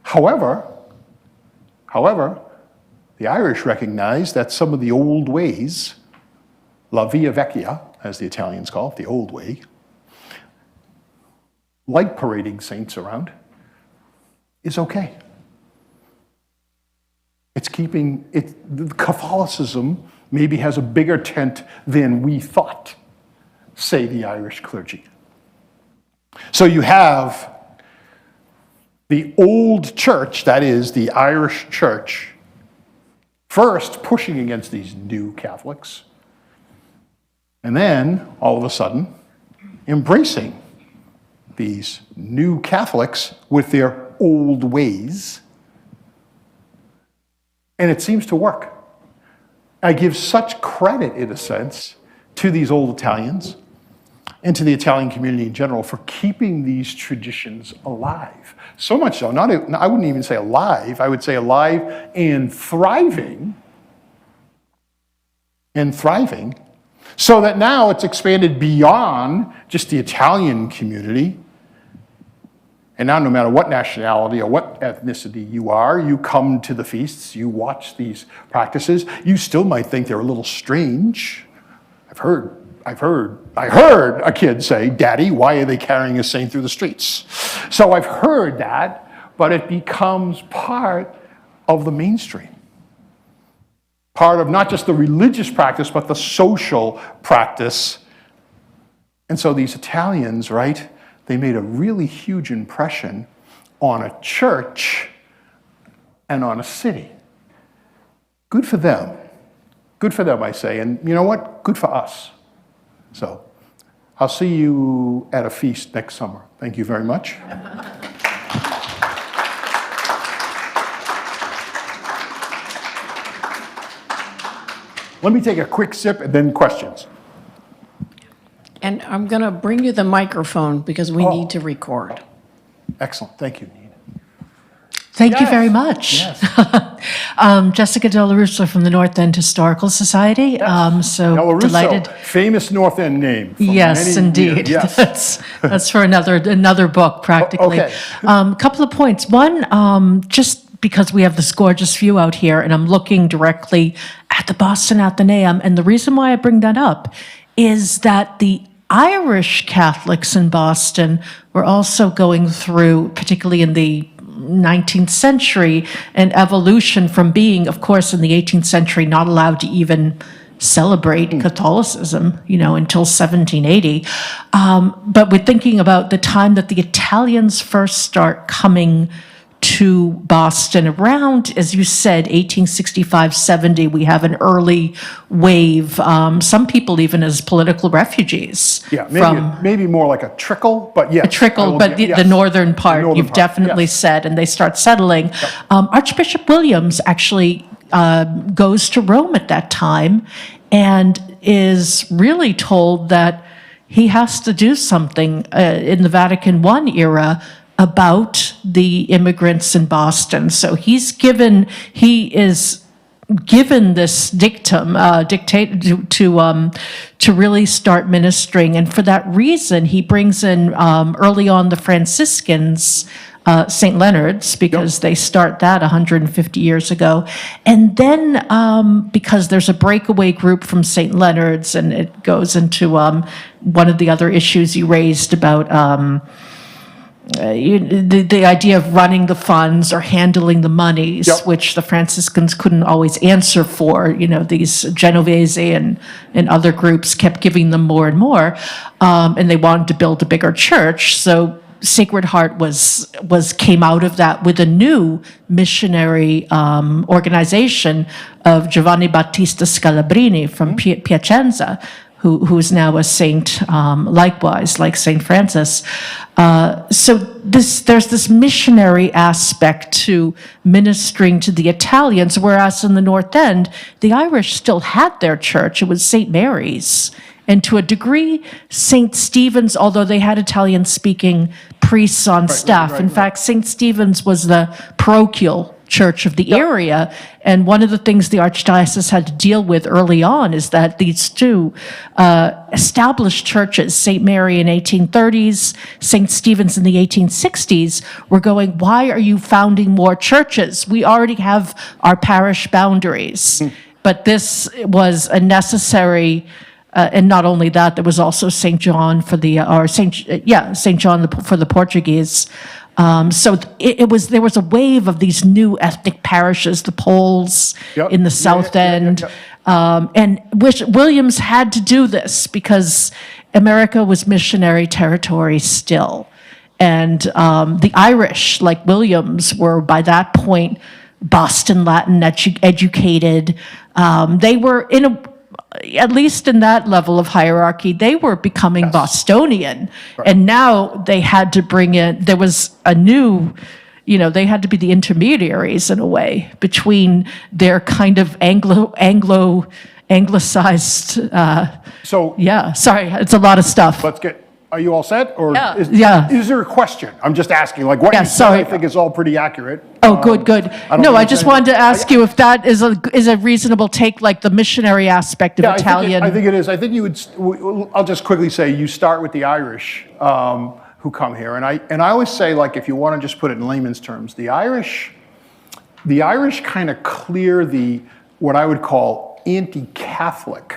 However, the Irish recognize that some of the old ways, la via vecchia, as the Italians call it, the old way, like parading saints around, is okay. Catholicism maybe has a bigger tent than we thought, say the Irish clergy. So you have the old church, that is the Irish church, first pushing against these new Catholics, and then all of a sudden embracing these new Catholics with their old ways. And it seems to work. I give such credit, in a sense, to these old Italians and to the Italian community in general for keeping these traditions alive. So much so, I wouldn't even say alive, I would say alive and thriving, so that now it's expanded beyond just the Italian community. And now no matter what nationality or what ethnicity you are, you come to the feasts, you watch these practices, you still might think they're a little strange. I heard a kid say, "Daddy, why are they carrying a saint through the streets?" So I've heard that, but it becomes part of the mainstream. Part of not just the religious practice, but the social practice. And so these Italians, right, they made a really huge impression on a church and on a city. Good for them. Good for them, I say. And you know what? Good for us. So I'll see you at a feast next summer. Thank you very much. Let me take a quick sip and then questions. And I'm going to bring you the microphone because we need to record. Excellent. Thank you, Nina. Thank you very much. Yes. Jessica Del Russo from the North End Historical Society. So Del Russo, delighted. famous North End name. From Yes, many indeed. years. Yes. That's for another book, practically. Okay. Couple of points. One, just because we have this gorgeous view out here, and I'm looking directly at the Boston Athenaeum, and the reason why I bring that up is that the Irish Catholics in Boston were also going through, particularly in the 19th century, an evolution from being, of course, in the 18th century, not allowed to even celebrate Catholicism, until 1780. But we're thinking about the time that the Italians first start coming to Boston around, as you said, 1865, 70, we have an early wave, some people even as political refugees. Yeah, from maybe more like a trickle, but yes. a trickle, but the northern part, you've definitely said, and they start settling. Archbishop Williams actually goes to Rome at that time and is really told that he has to do something in the Vatican I era about the immigrants in Boston. So he is given this dictate to really start ministering, and for that reason, he brings in early on the Franciscans, St. Leonard's, because they start that 150 years ago, and then because there's a breakaway group from St. Leonard's, and it goes into one of the other issues you raised about. The idea of running the funds or handling the monies, which the Franciscans couldn't always answer for. These Genovese and other groups kept giving them more and more, and they wanted to build a bigger church. So Sacred Heart came out of that with a new missionary organization of Giovanni Battista Scalabrini from Piacenza, who is now a saint, likewise, like St. Francis. So there's this missionary aspect to ministering to the Italians, whereas in the North End, the Irish still had their church. It was St. Mary's. And to a degree, St. Stephen's, although they had Italian-speaking priests on staff. In fact, St. Stephen's was the parochial church of the area, and one of the things the Archdiocese had to deal with early on is that these two established churches, St. Mary in 1830s, St. Stephen's in the 1860s, were going, why are you founding more churches? We already have our parish boundaries. But this was a necessary. And not only that, there was also St. John for the St. John for the Portuguese. So there was a wave of these new ethnic parishes, the Poles in the South End, and Williams had to do this because America was missionary territory still, and the Irish, like Williams, were by that point Boston Latin educated. They were at least in that level of hierarchy, they were becoming Bostonian. Right. And now they had to bring in, there was a new, they had to be the intermediaries in a way between their kind of anglicized, sorry, it's a lot of stuff. Are you all set? Or yeah. Is there a question? I'm just asking, what you said I think is all pretty accurate. Oh, good. I just wanted to ask you if that is a reasonable take, like the missionary aspect of Italian. I think it is. I think you would, I'll just quickly say, you start with the Irish who come here. And I always say, if you want to just put it in layman's terms, the Irish kind of clear what I would call anti-Catholic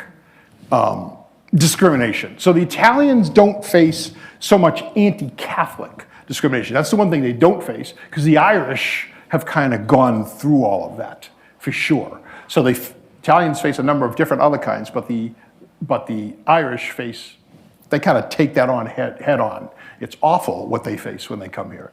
discrimination. So the Italians don't face so much anti-Catholic discrimination. That's the one thing they don't face, because the Irish have kind of gone through all of that, for sure. So Italians face a number of different other kinds, but the Irish they kind of take that on head on. It's awful what they face when they come here,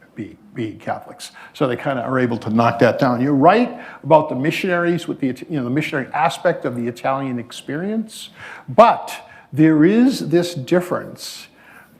being Catholics. So they kind of are able to knock that down. You're right about the missionaries with the missionary aspect of the Italian experience, but there is this difference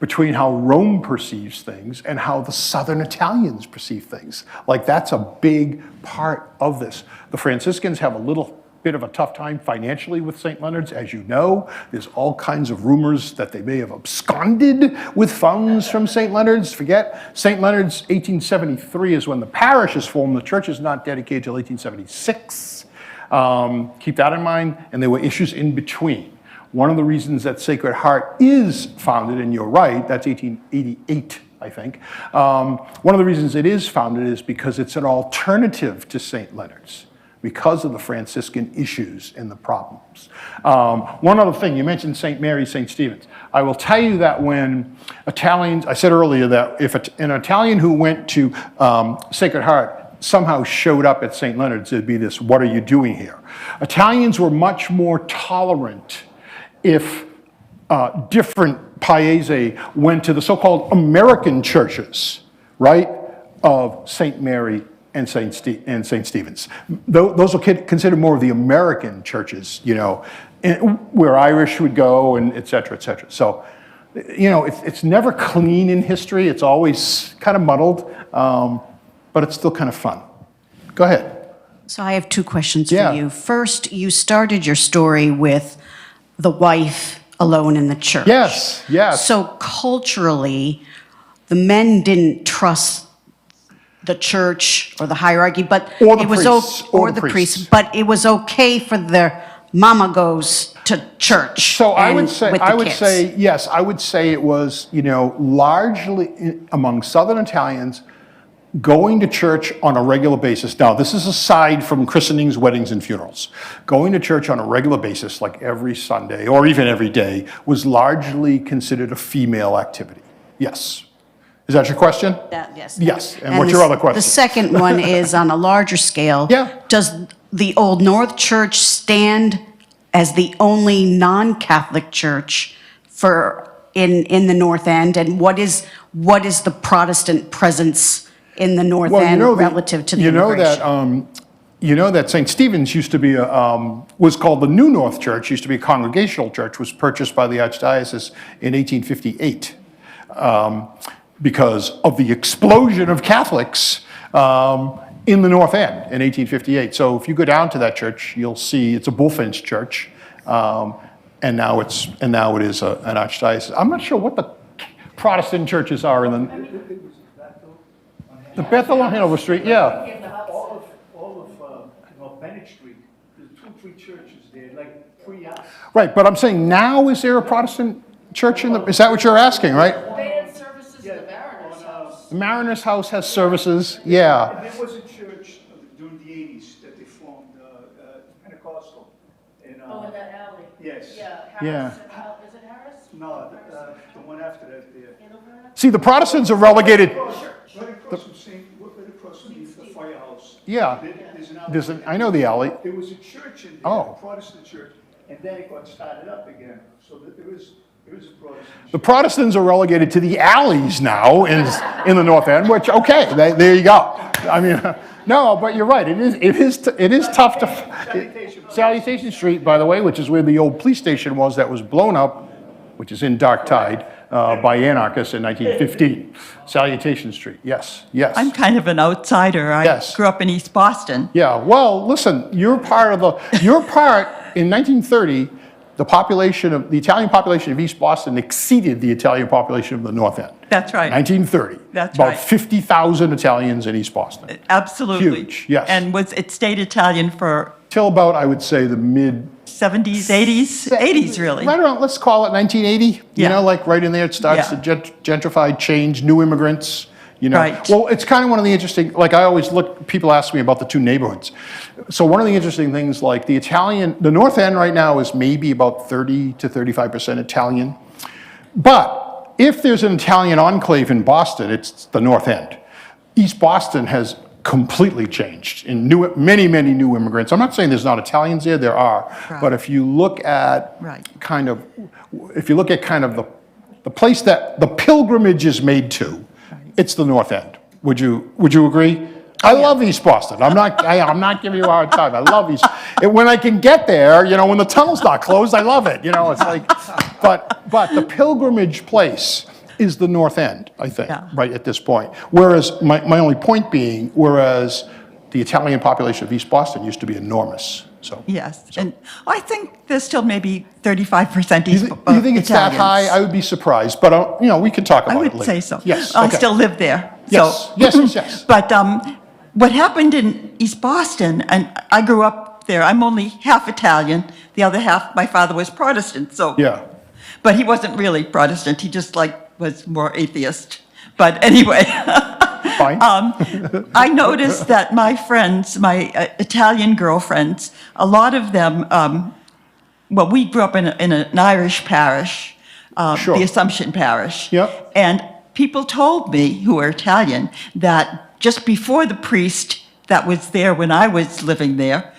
between how Rome perceives things and how the Southern Italians perceive things. That's a big part of this. The Franciscans have a little bit of a tough time financially with St. Leonard's, as you know. There's all kinds of rumors that they may have absconded with funds from St. Leonard's. Forget, St. Leonard's 1873 is when the parish is formed. The church is not dedicated until 1876. Keep that in mind, and there were issues in between. One of the reasons that Sacred Heart is founded, and you're right, that's 1888, I think. One of the reasons it is founded is because it's an alternative to St. Leonard's. because of the Franciscan issues and the problems. One other thing, you mentioned St. Mary, St. Stephen's. I will tell you that when Italians, I said earlier that if an Italian who went to Sacred Heart somehow showed up at St. Leonard's, it'd be this, what are you doing here? Italians were much more tolerant if different Paese went to the so-called American churches, right, of St. Mary and St. Stephen's. Those are considered more of the American churches, you know, where Irish would go and et cetera, et cetera. So, you know, it's never clean in history. It's always kind of muddled, but it's still kind of fun. Go ahead. So I have two questions Yeah. for you. First, you started your story with the wife alone in the church. Yes, yes. So culturally, the men didn't trust the church or the hierarchy, but Or the it was priests, or the the priests. priests, but it was okay for their mama goes to church. So I and would say, with the kids. yes, I would say it was, you know, largely among Southern Italians, going to church on a regular basis. Now, this is aside from christenings, weddings, and funerals. Going to church on a regular basis, like every Sunday or even every day, was largely considered a female activity. Yes. Is that your question? Yes. Yes. And what's your other question? The second one is on a larger scale. Yeah. Does the Old North Church stand as the only non-Catholic church in the North End? And what is the Protestant presence in the North End relative to the immigration? You know that St. Stephen's used to be was called the New North Church, used to be a congregational church, was purchased by the Archdiocese in 1858 because of the explosion of Catholics in the North End in 1858. So if you go down to that church, you'll see it's a Bullfinch church, and now it is an Archdiocese. I'm not sure what the Protestant churches are in the Bethel on Hanover Street, yeah. All of Bennett Street, there's 2-3 churches there, like pre-us. Right, but I'm saying now, is there a Protestant church in the, is that what you're asking, right? They had services in the Mariners' house. The Mariners House has services, yeah. And there was a church during the 80s that they formed, Pentecostal. Oh, in that alley. Yes. Yeah, Yeah. Harris, is it Harris? No, the one after that there. See, the Protestants are relegated, Right across from right across from the firehouse. yeah. There's an alley. I know the alley. There was a church in there, Oh. a Protestant church, and then it got started up again. So it was a Protestant The Protestants are relegated to the alleys now in the North End, which, okay, there you go. I mean, no, but you're right, it is tough to, Salutation Street, by the way, which is where the old police station was that was blown up, which is in dark tide, by anarchists in 1915. Salutation Street, yes, yes. I'm kind of an outsider. I Yes. grew up in East Boston. Yeah, well, listen, you're part in 1930, the Italian population of East Boston exceeded the Italian population of the North End. That's right. 1930. That's About right. 50,000 Italians in East Boston. Absolutely. Huge, yes. And it stayed Italian for Till about, I would say, the mid 70s, 80s really. Right around, let's call it 1980. You Yeah. know, like right in there, it starts Yeah. to gentrify, change, new immigrants. You know, Right. well, it's kind of one of the interesting. Like I always look, people ask me about the two neighborhoods. So one of the interesting things, like the North End right now is maybe about 30 to 35% Italian. But if there's an Italian enclave in Boston, it's the North End. East Boston has completely changed in many new immigrants. I'm not saying there's not Italians there, there are. Right. But if you look at Right. kind of the place that the pilgrimage is made to, it's the North End. Would you agree? I love East Boston. I'm not giving you a hard time. I love East. When I can get there, you know, when the tunnel's not closed, I love it. You know, it's like, but the pilgrimage place is the North End, I think, Yeah. right at this point. Whereas my only point being, whereas the Italian population of East Boston used to be enormous. So Yes. And I think there's still maybe 35% you think it's that high? I would be surprised, but you know, we can talk about I it would later. say so. Yes. I okay. still live there. Yes. So. Yes. But what happened in East Boston, and I grew up there, I'm only half Italian, the other half, my father was Protestant, so. Yeah. But he wasn't really Protestant, he just was more atheist. But anyway, Fine. I noticed that my friends, my Italian girlfriends, a lot of them, well, we grew up in an Irish parish, Sure. the Assumption Parish. Yep. And people told me, who are Italian, that just before the priest that was there when I was living there,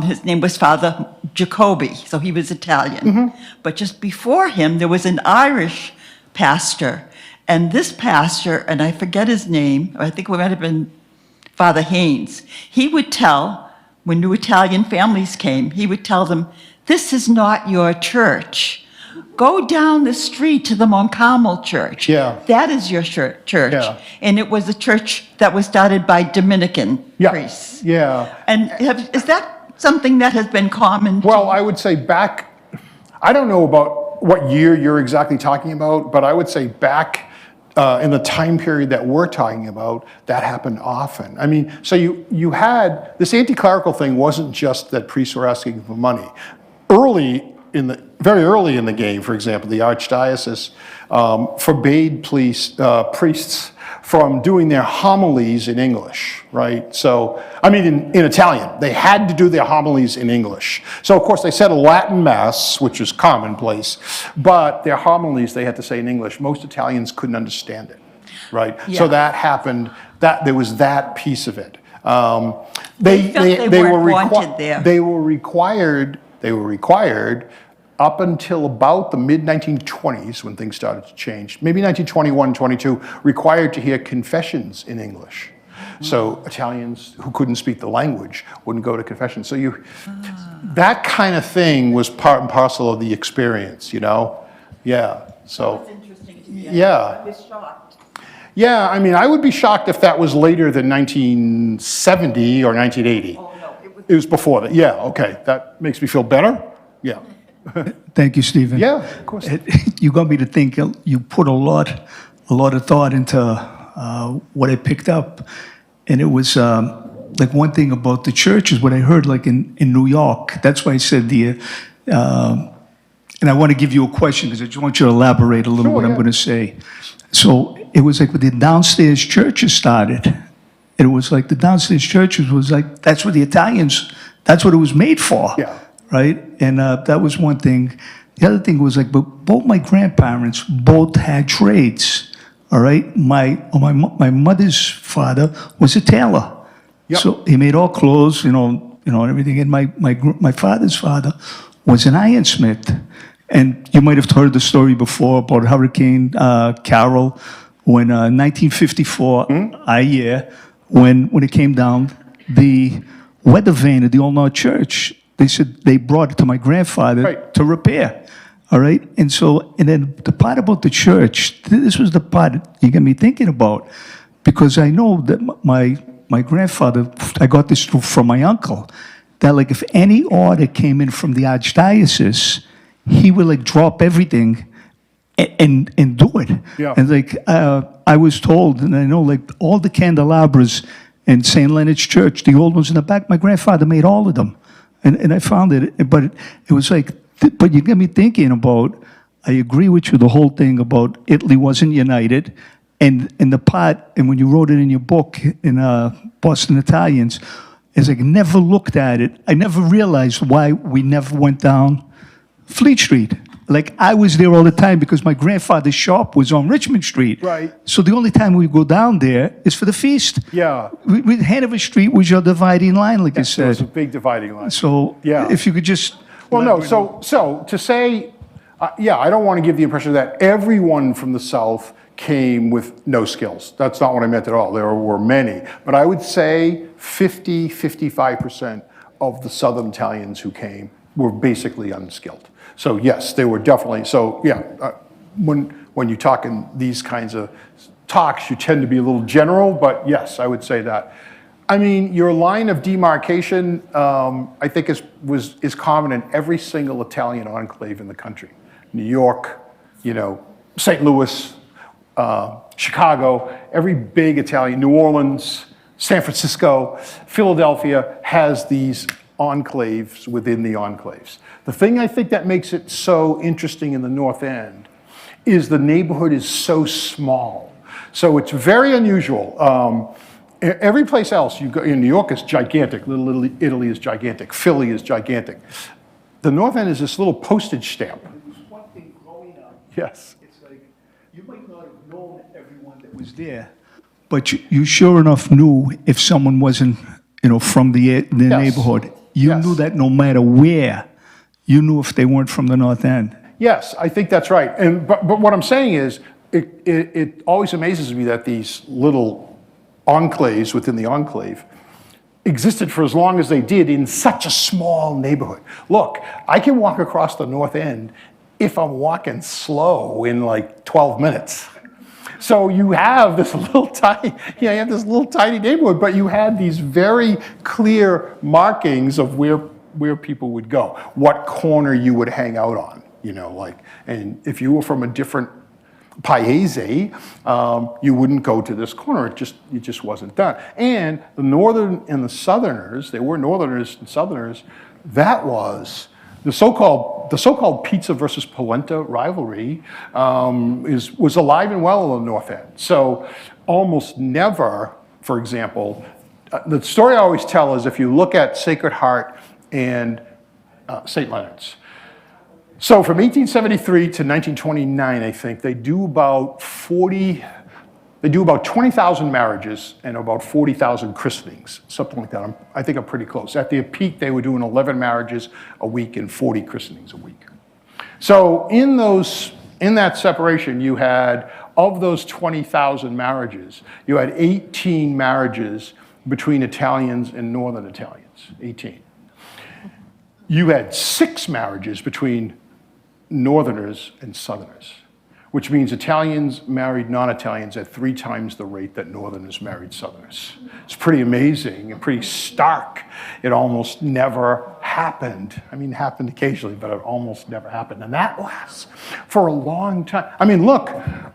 his name was Father Jacobi, so he was Italian. But just before him, there was an Irish pastor. And this pastor, and I forget his name, I think it might have been Father Haynes, he would tell, when new Italian families came, he would tell them, this is not your church. Go down the street to the Mont Carmel church. Yeah. That is your church. Yeah. And it was a church that was started by Dominican priests. Yeah. And is that something that has been common? Well, I would say back, I don't know about what year you're exactly talking about, but I would say back in the time period that we're talking about, that happened often. I mean, so you had, this anti-clerical thing wasn't just that priests were asking for money. Very early in the game, for example, the Archdiocese forbade priests from doing their homilies in English, right? So, I mean, in Italian. They had to do their homilies in English. So, of course, they said a Latin Mass, which was commonplace, but their homilies they had to say in English. Most Italians couldn't understand it, right? Yeah. So that happened, there was that piece of it. They felt they weren't wanted there. They were required up until about the mid-1920s, when things started to change, maybe 1921, 22, required to hear confessions in English. So Italians who couldn't speak the language wouldn't go to confession. So that kind of thing was part and parcel of the experience, you know? Yeah, so. That's interesting to me. Yeah. I was shocked. Yeah, I mean, I would be shocked if that was later than 1970 or 1980. Oh, no, It was before that. Yeah, okay. That makes me feel better. Yeah. Thank you, Stephen. Yeah, of course. You got me to think. You put a lot of thought into what I picked up, and it was like one thing about the church is what I heard, like in New York. That's why I said and I want to give you a question because I just want you to elaborate a little Sure, what I'm yeah. going to say. So it was like when the downstairs churches started. It was like the downstairs churches was like that's what the Italians. That's what it was made for. Yeah. Right? And that was one thing. The other thing was like, but both my grandparents both had trades. All right? My mother's father was a tailor. Yep. So he made all clothes, you know, everything. And my father's father was an ironsmith. And you might have heard the story before about Hurricane Carol when 1954, when it came down, the weather vane at the Old North Church, they said they brought it to my grandfather Right. to repair. All right? And then the part about the church, this was the part you got me thinking about, because I know that my grandfather, I got this from my uncle, that like if any order came in from the Archdiocese, he would like drop everything and do it. Yeah. And like I was told, and I know like all the candelabras in St. Leonard's Church, the old ones in the back, my grandfather made all of them. And I found it, but it was like, but you get me thinking about, I agree with you, the whole thing about Italy wasn't united, and the part, and when you wrote it in your book, in Boston Italians, is like never looked at it. I never realized why we never went down Fleet Street. Like I was there all the time because my grandfather's shop was on Richmond Street. Right. So the only time we go down there is for the feast. Yeah. Hanover Street was your dividing line, like you There was a said. big dividing line. So Yeah. if you could just. Well, no, so to say, I don't want to give the impression that everyone from the South came with no skills. That's not what I meant at all. There were many. But I would say 55% of the Southern Italians who came were basically unskilled. So yes, they were definitely, when you talk in these kinds of talks, you tend to be a little general, but yes, I would say that. I mean, your line of demarcation, I think is common in every single Italian enclave in the country. New York, St. Louis, Chicago, every big Italian, New Orleans, San Francisco, Philadelphia has these enclaves within the enclaves. The thing I think that makes it so interesting in the North End is the neighborhood is so small. So it's very unusual. Every place else you go, in New York is gigantic. Little Italy is gigantic. Philly is gigantic. The North End is this little postage stamp. It was one thing growing up. Yes. It's like, you might not have known everyone that was Was there, but you sure enough knew if someone wasn't, from the neighborhood. You Yes. knew that no matter where, you knew if they weren't from the North End. Yes, I think that's right. But what I'm saying is, it always amazes me that these little enclaves within the enclave existed for as long as they did in such a small neighborhood. Look, I can walk across the North End if I'm walking slow in like 12 minutes. So you have this little tiny, you have this little tiny neighborhood, but you had these very clear markings of where people would go, what corner you would hang out on, and if you were from a different paese, you wouldn't go to this corner. It just wasn't done. And the northern and the southerners, there were northerners and southerners. That was the so-called pizza versus polenta rivalry was alive and well in the North End. So almost never, for example, the story I always tell is if you look at Sacred Heart and St. Leonard's. So from 1873 to 1929, I think, they do about 20,000 marriages and about 40,000 christenings, something like that. I think I'm pretty close. At their peak, they were doing 11 marriages a week and 40 christenings a week. So in that separation, you had, of those 20,000 marriages, you had 18 marriages between Italians and Northern Italians, 18. You had 6 marriages between Northerners and Southerners, which means Italians married non-Italians at 3 times the rate that Northerners married Southerners. It's pretty amazing and pretty stark. It almost never happened. I mean, it happened occasionally, but it almost never happened. And that lasts for a long time. I mean, look,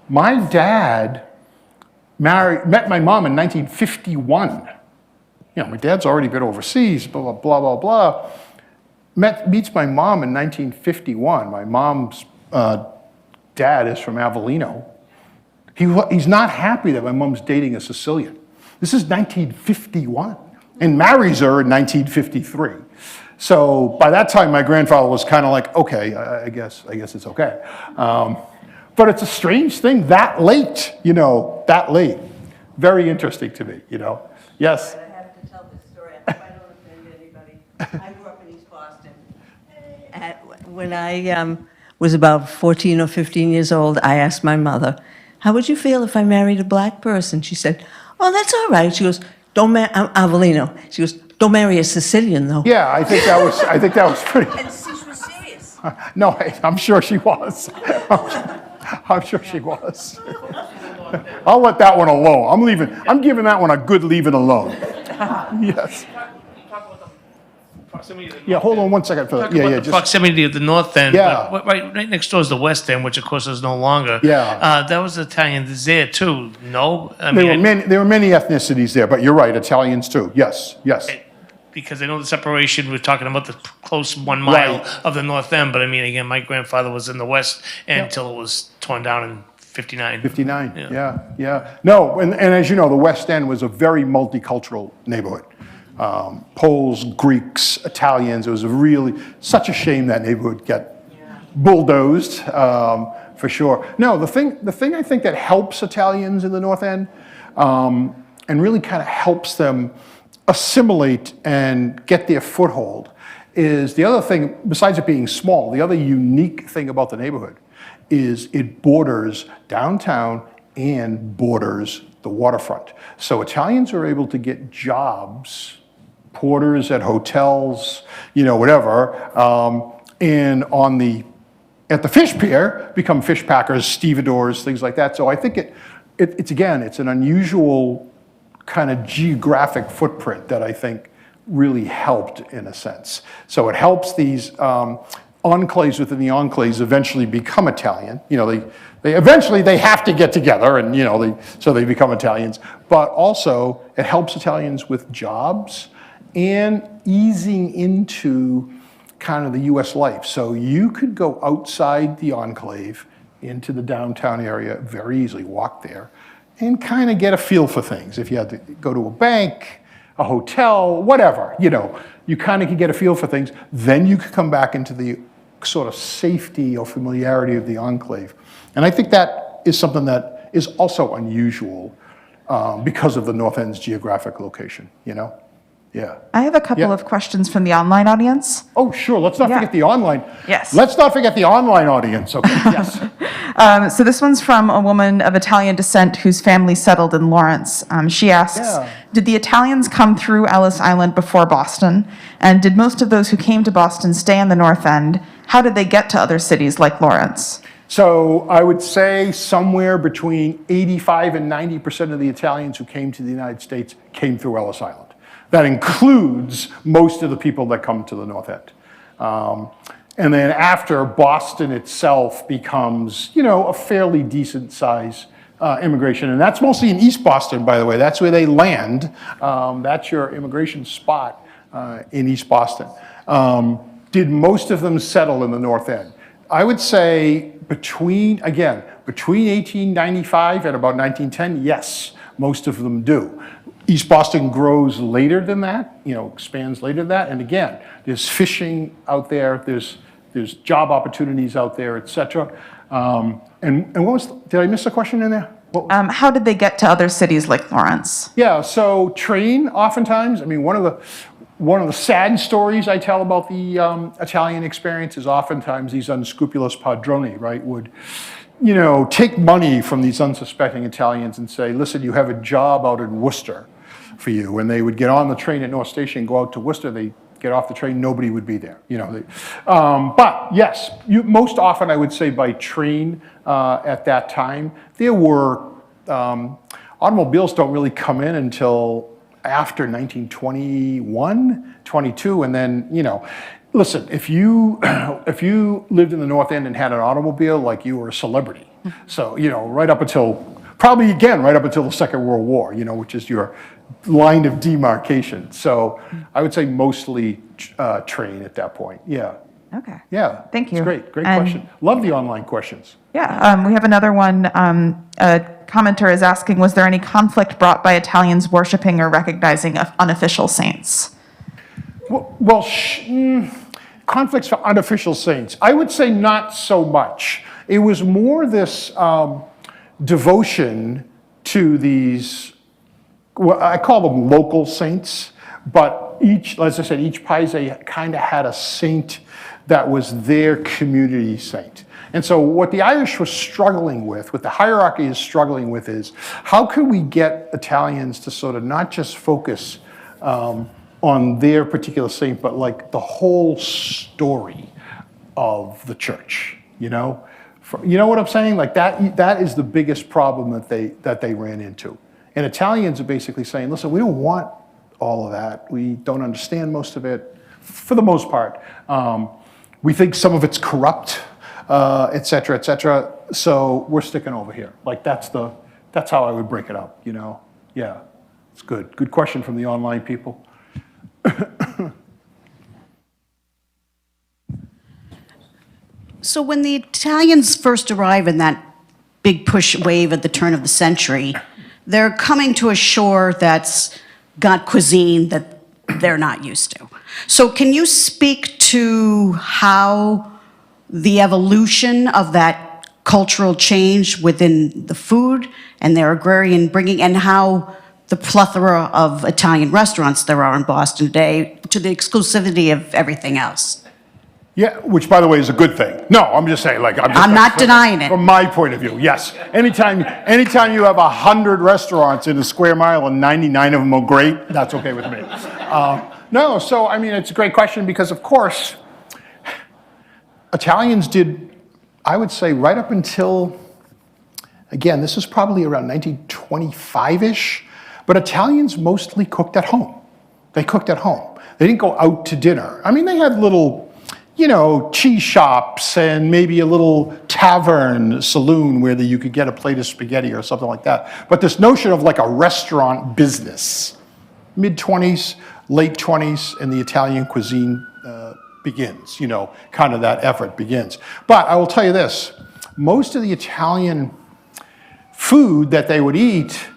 my dad met my mom in 1951. My dad's already been overseas, blah, blah, blah, blah, blah. Meets my mom in 1951. My mom's dad is from Avellino. He's not happy that my mom's dating a Sicilian. This is 1951, and marries her in 1953. So by that time, my grandfather was kind of like, okay, I guess it's okay. But it's a strange thing that late, that late. Very interesting to me, Yes. I have to tell this story. I hope I don't offend anybody. I grew up in East Boston. When I was about 14 or 15 years old, I asked my mother, how would you feel if I married a black person? She said, oh, that's all right. She goes, I'm Avellino. She goes, don't marry a Sicilian, though. Yeah, I think that was pretty. And she was serious. No, I'm sure she was. I'm sure she was. I'll let that one alone. I'm giving that one a good leave it alone. Yes. Yeah, hold on one second, Philip. Talk about the proximity of the North End. Yeah. But right next door is the West End, which of course is no longer. Yeah. That was Italians there too. No, There were many ethnicities there, but you're right, Italians too. Yes. because I know the separation. We're talking about the close 1 mile Right. of the North End. But I mean, again, my grandfather was in the West End until it was torn down in 59. 59. Yeah. No, and as you know, the West End was a very multicultural neighborhood. Poles, Greeks, Italians. It was really such a shame that neighborhood get bulldozed, for sure. No, the thing I think that helps Italians in the North End, and really kind of helps them assimilate and get their foothold, is the other thing, besides it being small, the other unique thing about the neighborhood is it borders downtown and borders the waterfront. So Italians are able to get jobs, porters at hotels, whatever, and at the fish pier, become fish packers, stevedores, things like that. So I think it's an unusual kind of geographic footprint that I think really helped in a sense. So it helps these enclaves within the enclaves eventually become Italian. They eventually have to get together, and so they become Italians. But also it helps Italians with jobs and easing into kind of the U.S. life. So you could go outside the enclave into the downtown area very easily, walk there, and kind of get a feel for things. If you had to go to a bank, a hotel, whatever, you kind of could get a feel for things. Then you could come back into the sort of safety or familiarity of the enclave. And I think that is something that is also unusual because of the North End's geographic location, Yeah. I have a couple Yeah. of questions from the online audience. Oh, sure. Let's not Yeah. forget the online. Yes. Let's not forget the online audience. Okay. Yes. So this one's from a woman of Italian descent whose family settled in Lawrence. She asks, Yeah. did the Italians come through Ellis Island before Boston? And did most of those who came to Boston stay in the North End? How did they get to other cities like Lawrence? So I would say somewhere between 85 and 90% of the Italians who came to the United States came through Ellis Island. That includes most of the people that come to the North End. And then after, Boston itself becomes, a fairly decent size immigration. And that's mostly in East Boston, by the way. That's where they land. That's your immigration spot in East Boston. Did most of them settle in the North End? I would say between 1895 and about 1910, yes, most of them do. East Boston grows later than that, expands later than that. And again, there's fishing out there, there's job opportunities out there, et cetera. And what was, did I miss a question in there? How did they get to other cities like Lawrence? Yeah, so train oftentimes, one of the sad stories I tell about the Italian experience is oftentimes these unscrupulous padroni, right, would, take money from these unsuspecting Italians and say, listen, you have a job out in Worcester for you. And they would get on the train at North Station, go out to Worcester, they get off the train, nobody would be there. But yes, most often I would say by train at that time, there were, automobiles don't really come in until after 1921, 22, and then, listen, if you lived in the North End and had an automobile, like you were a celebrity. So, right up until the Second World War, which is your line of demarcation. So I would say mostly train at that point. Yeah. Okay. Yeah. Thank you. It's great. Great And- question. Love the online questions. Yeah, we have another one. A commenter is asking, was there any conflict brought by Italians worshiping or recognizing unofficial saints? Conflicts for unofficial saints. I would say not so much. It was more this devotion to these, well, I call them local saints, but as I said, each paese kind of had a saint that was their community saint. And so what the Irish were struggling with, what the hierarchy is struggling with is, how can we get Italians to sort of not just focus on their particular saint, but like the whole story of the church, You know what I'm saying? Like that is the biggest problem that they ran into. And Italians are basically saying, listen, we don't want all of that. We don't understand most of it, for the most part. We think some of it's corrupt, et cetera, et cetera. So we're sticking over here. Like that's how I would break it up, Yeah, it's good. Good question from the online people. So when the Italians first arrive in that big push wave at the turn of the century, they're coming to a shore that's got cuisine that they're not used to. So can you speak to how the evolution of that cultural change within the food and their agrarian bringing, and how the plethora of Italian restaurants there are in Boston today, to the exclusivity of everything else? Yeah, which by the way is a good thing. No, I'm just saying, I'm not denying it. From my point of view, yes. Anytime you have 100 restaurants in a square mile and 99 of them are great, that's okay with me. No, so I mean, it's a great question because of course, Italians did, I would say right up until, again, this is probably around 1925-ish, but Italians mostly cooked at home. They cooked at home. They didn't go out to dinner. I mean, they had little, cheese shops and maybe a little tavern saloon where you could get a plate of spaghetti or something like that. But this notion of like a restaurant business, mid-20s, late 20s, and the Italian cuisine begins, kind of that effort begins. But I will tell you this, most of the Italian food that they would eat,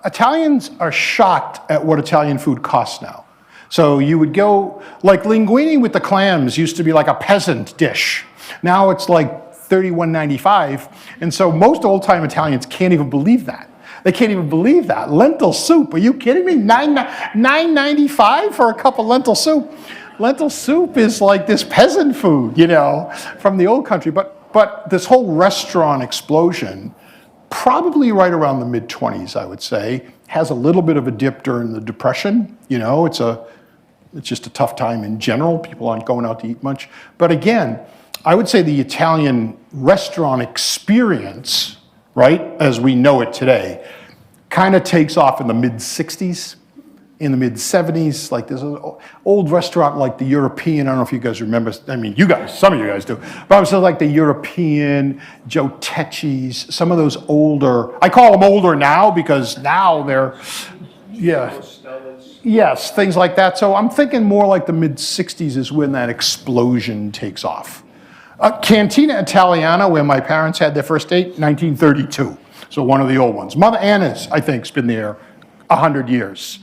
Italians are shocked at what Italian food costs now. So you would go, like linguine with the clams used to be like a peasant dish. Now it's like $31.95. And so most old-time Italians can't even believe that. They can't even believe that. Lentil soup, are you kidding me? $9.95 for a cup of lentil soup. Lentil soup is like this peasant food, you know, from the old country. But this whole restaurant explosion, probably right around the mid-20s, I would say, has a little bit of a dip during the Depression. You know, it's just a tough time in general. People aren't going out to eat much. But again, I would say the Italian restaurant experience, right, as we know it today, kind of takes off in the mid-60s. In the mid-70s, like there's an old restaurant like the European, I don't know if you guys remember, I mean, you guys, some of you guys do, but I was like the European, Joe Tecci's, some of those older, I call them older now because now they're, yeah. Yes, things like that. So I'm thinking more like the mid-60s is when that explosion takes off. Cantina Italiana, where my parents had their first date, 1932. So one of the old ones. Mother Anna's, I think, has been there 100 years.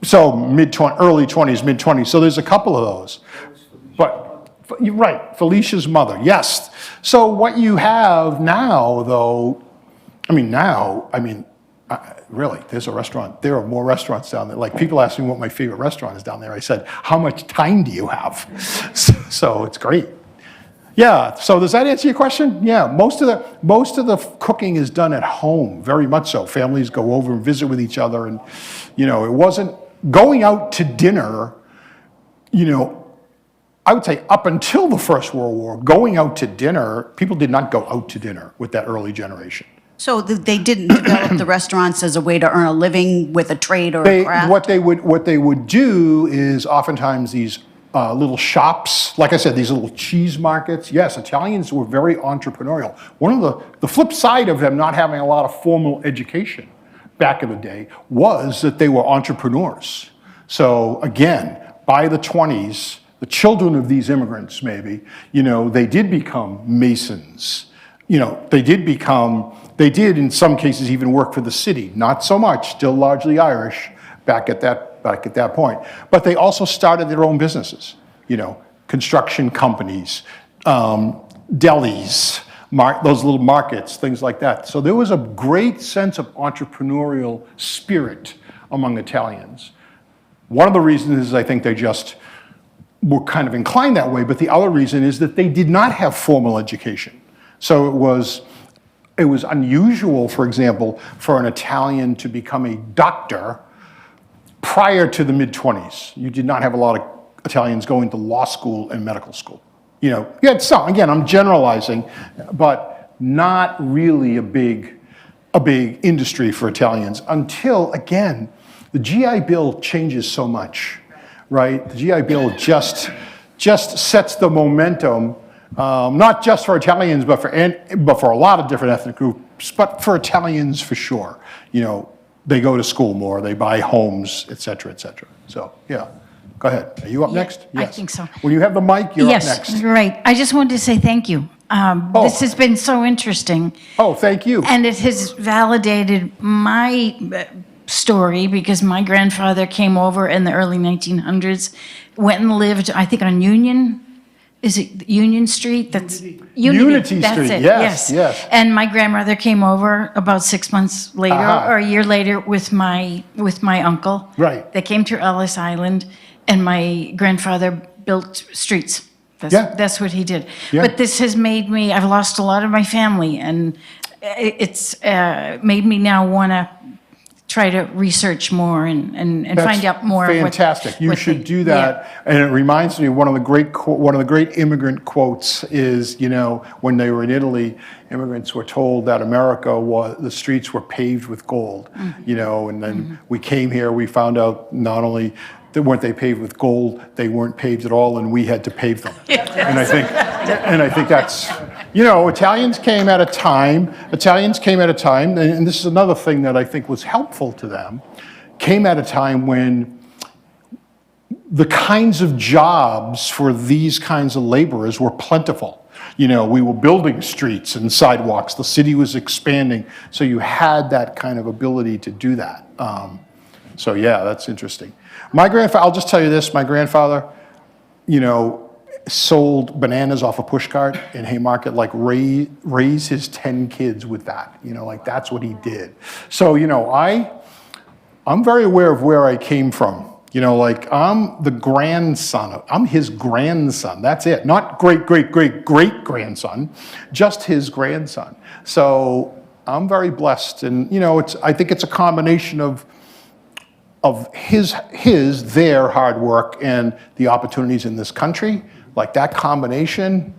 So early 20s, mid-20s. So there's a couple of those. But you're right, Felicia's mother, yes. So what you have now, though, really, there's a restaurant. There are more restaurants down there. Like people ask me what my favorite restaurant is down there. I said, how much time do you have? So it's great. Yeah, so does that answer your question? Yeah, most of the cooking is done at home, very much so. Families go over and visit with each other, and, you know, it wasn't going out to dinner, you know, I would say up until the First World War, going out to dinner, people did not go out to dinner with that early generation. So they didn't develop the restaurants as a way to earn a living with a trade or a craft? What they would do is oftentimes these little shops, like I said, these little cheese markets. Yes, Italians were very entrepreneurial. One of the flip side of them not having a lot of formal education back in the day was that they were entrepreneurs. So again, by the 20s, the children of these immigrants maybe, you know, they did become masons. You know, they did in some cases even work for the city. Not so much, still largely Irish back at that point. But they also started their own businesses, you know, construction companies, delis, those little markets, things like that. So there was a great sense of entrepreneurial spirit among Italians. One of the reasons is I think they just were kind of inclined that way, but the other reason is that they did not have formal education. So it was unusual, for example, for an Italian to become a doctor prior to the mid-20s. You did not have a lot of Italians going to law school and medical school. You know, you had some, again, I'm generalizing, but not really a big industry for Italians until, again, the GI Bill changes so much, right? The GI Bill just sets the momentum, not just for Italians, but for a lot of different ethnic groups, but for Italians for sure. You know, they go to school more, they buy homes, et cetera, et cetera. So, yeah. Go ahead. Are you up next? I think so. When you have the mic, you're up next. Yes, right. I just wanted to say thank you. This has been so interesting. Oh, thank you. And it has validated my story because my grandfather came over in the early 1900s, went and lived, I think, on Union. Is it Union Street? That's Unity That's Street, it. yes. And my grandmother came over about 6 months later or a year later with my uncle. Right. They came to Ellis Island, and my grandfather built streets. That's what he did. Yeah. But this has made me, I've lost a lot of my family, and it's made me now want to try to research more and find out more. Fantastic. You should do that. Yeah. And it reminds me, one of the great immigrant quotes is, you know, when they were in Italy, immigrants were told that the streets were paved with gold, you know, and then we came here, we found out not only that weren't they paved with gold, they weren't paved at all, and we had to pave them. And I think that's, you know, Italians came at a time, and this is another thing that I think was helpful to them, came at a time when the kinds of jobs for these kinds of laborers were plentiful. You know, we were building streets and sidewalks. The city was expanding. So you had that kind of ability to do that. So yeah, that's interesting. My grandfather, I'll just tell you this, my grandfather, you know, sold bananas off a pushcart in Haymarket, like raise his 10 kids with that. You know, like that's what he did. So, you know, I'm very aware of where I came from. You know, like I'm the grandson, I'm his grandson, that's it. Not great-great-great-great-grandson, just his grandson. So I'm very blessed, and you know, I think it's a combination of their hard work and the opportunities in this country. Like that combination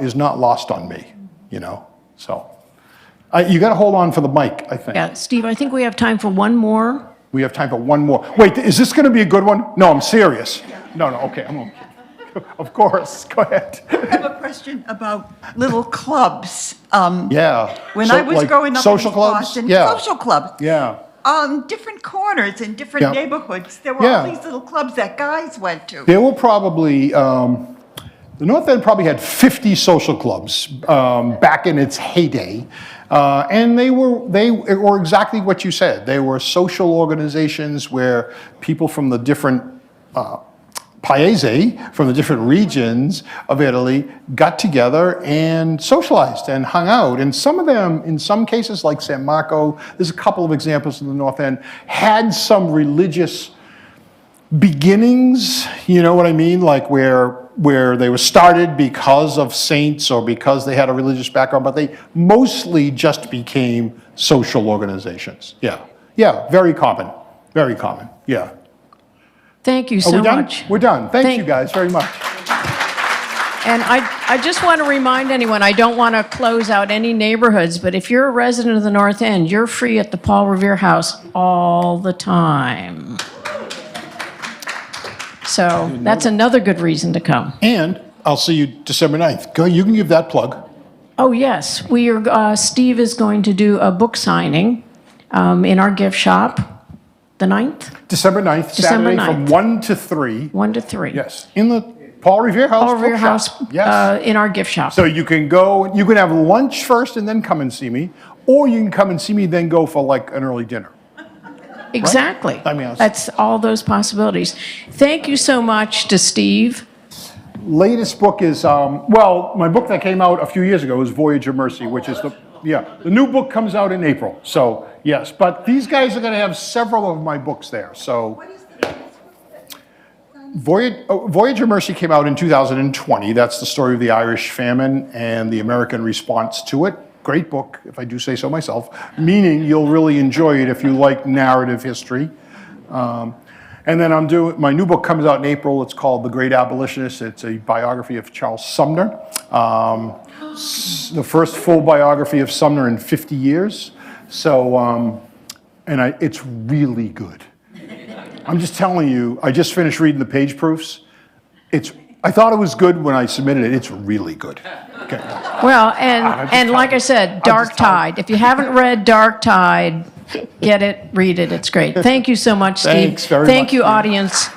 is not lost on me, you know, so. You got to hold on for the mic, I think. Yeah, Steve, I think we have time for one more. We have time for one more. Wait, is this going to be a good one? No, I'm serious. No, okay, I'm okay. Of course, go ahead. I have a question about little clubs. Yeah. When So, I was like growing up social in clubs? Boston, Yeah. social clubs. Yeah. Different corners in different Yeah. neighborhoods. There were Yeah. all these little clubs that guys went to. There were probably, the North End probably had 50 social clubs back in its heyday. And they were exactly what you said. They were social organizations where people from the different paesi, from the different regions of Italy, got together and socialized and hung out. And some of them, in some cases, like San Marco, there's a couple of examples in the North End, had some religious beginnings, you know what I mean? Like where they were started because of saints or because they had a religious background, but they mostly just became social organizations. Yeah, yeah, very common, yeah. Thank you Are so we done? much. We're done. Thank you guys very much. And I just want to remind anyone, I don't want to close out any neighborhoods, but if you're a resident of the North End, you're free at the Paul Revere House all the time. So that's another good reason to come. And I'll see you December 9th. Go, you can give that plug. Oh, yes. Steve is going to do a book signing in our gift shop, the 9th, December 9th, December Saturday from 9th. 1 to 3. 1 to 3. Yes, in the Paul Revere House. Paul Revere bookshop. House Yes. in our gift shop. So you can go, you can have lunch first and then come and see me, or you can come and see me, then go for like an early dinner. Exactly. I mean, That's all those possibilities. Thank you so much to Steve. Latest book is, well, my book that came out a few years ago is Voyage of Mercy, which is the new book comes out in April. So yes, but these guys are going to have several of my books there. So Voyage of Mercy came out in 2020. That's the story of the Irish famine and the American response to it. Great book, if I do say so myself, meaning you'll really enjoy it if you like narrative history. And then my new book comes out in April. It's called The Great Abolitionist. It's a biography of Charles Sumner. The first full biography of Sumner in 50 years. So, it's really good. I'm just telling you, I just finished reading the page proofs. I thought it was good when I submitted it. It's really good. Okay. Well, and like I said, Dark Tide. If you haven't read Dark Tide, get it, read it. It's great. Thank you so much, Steve. Thanks very much, Thank you, Steve. audience.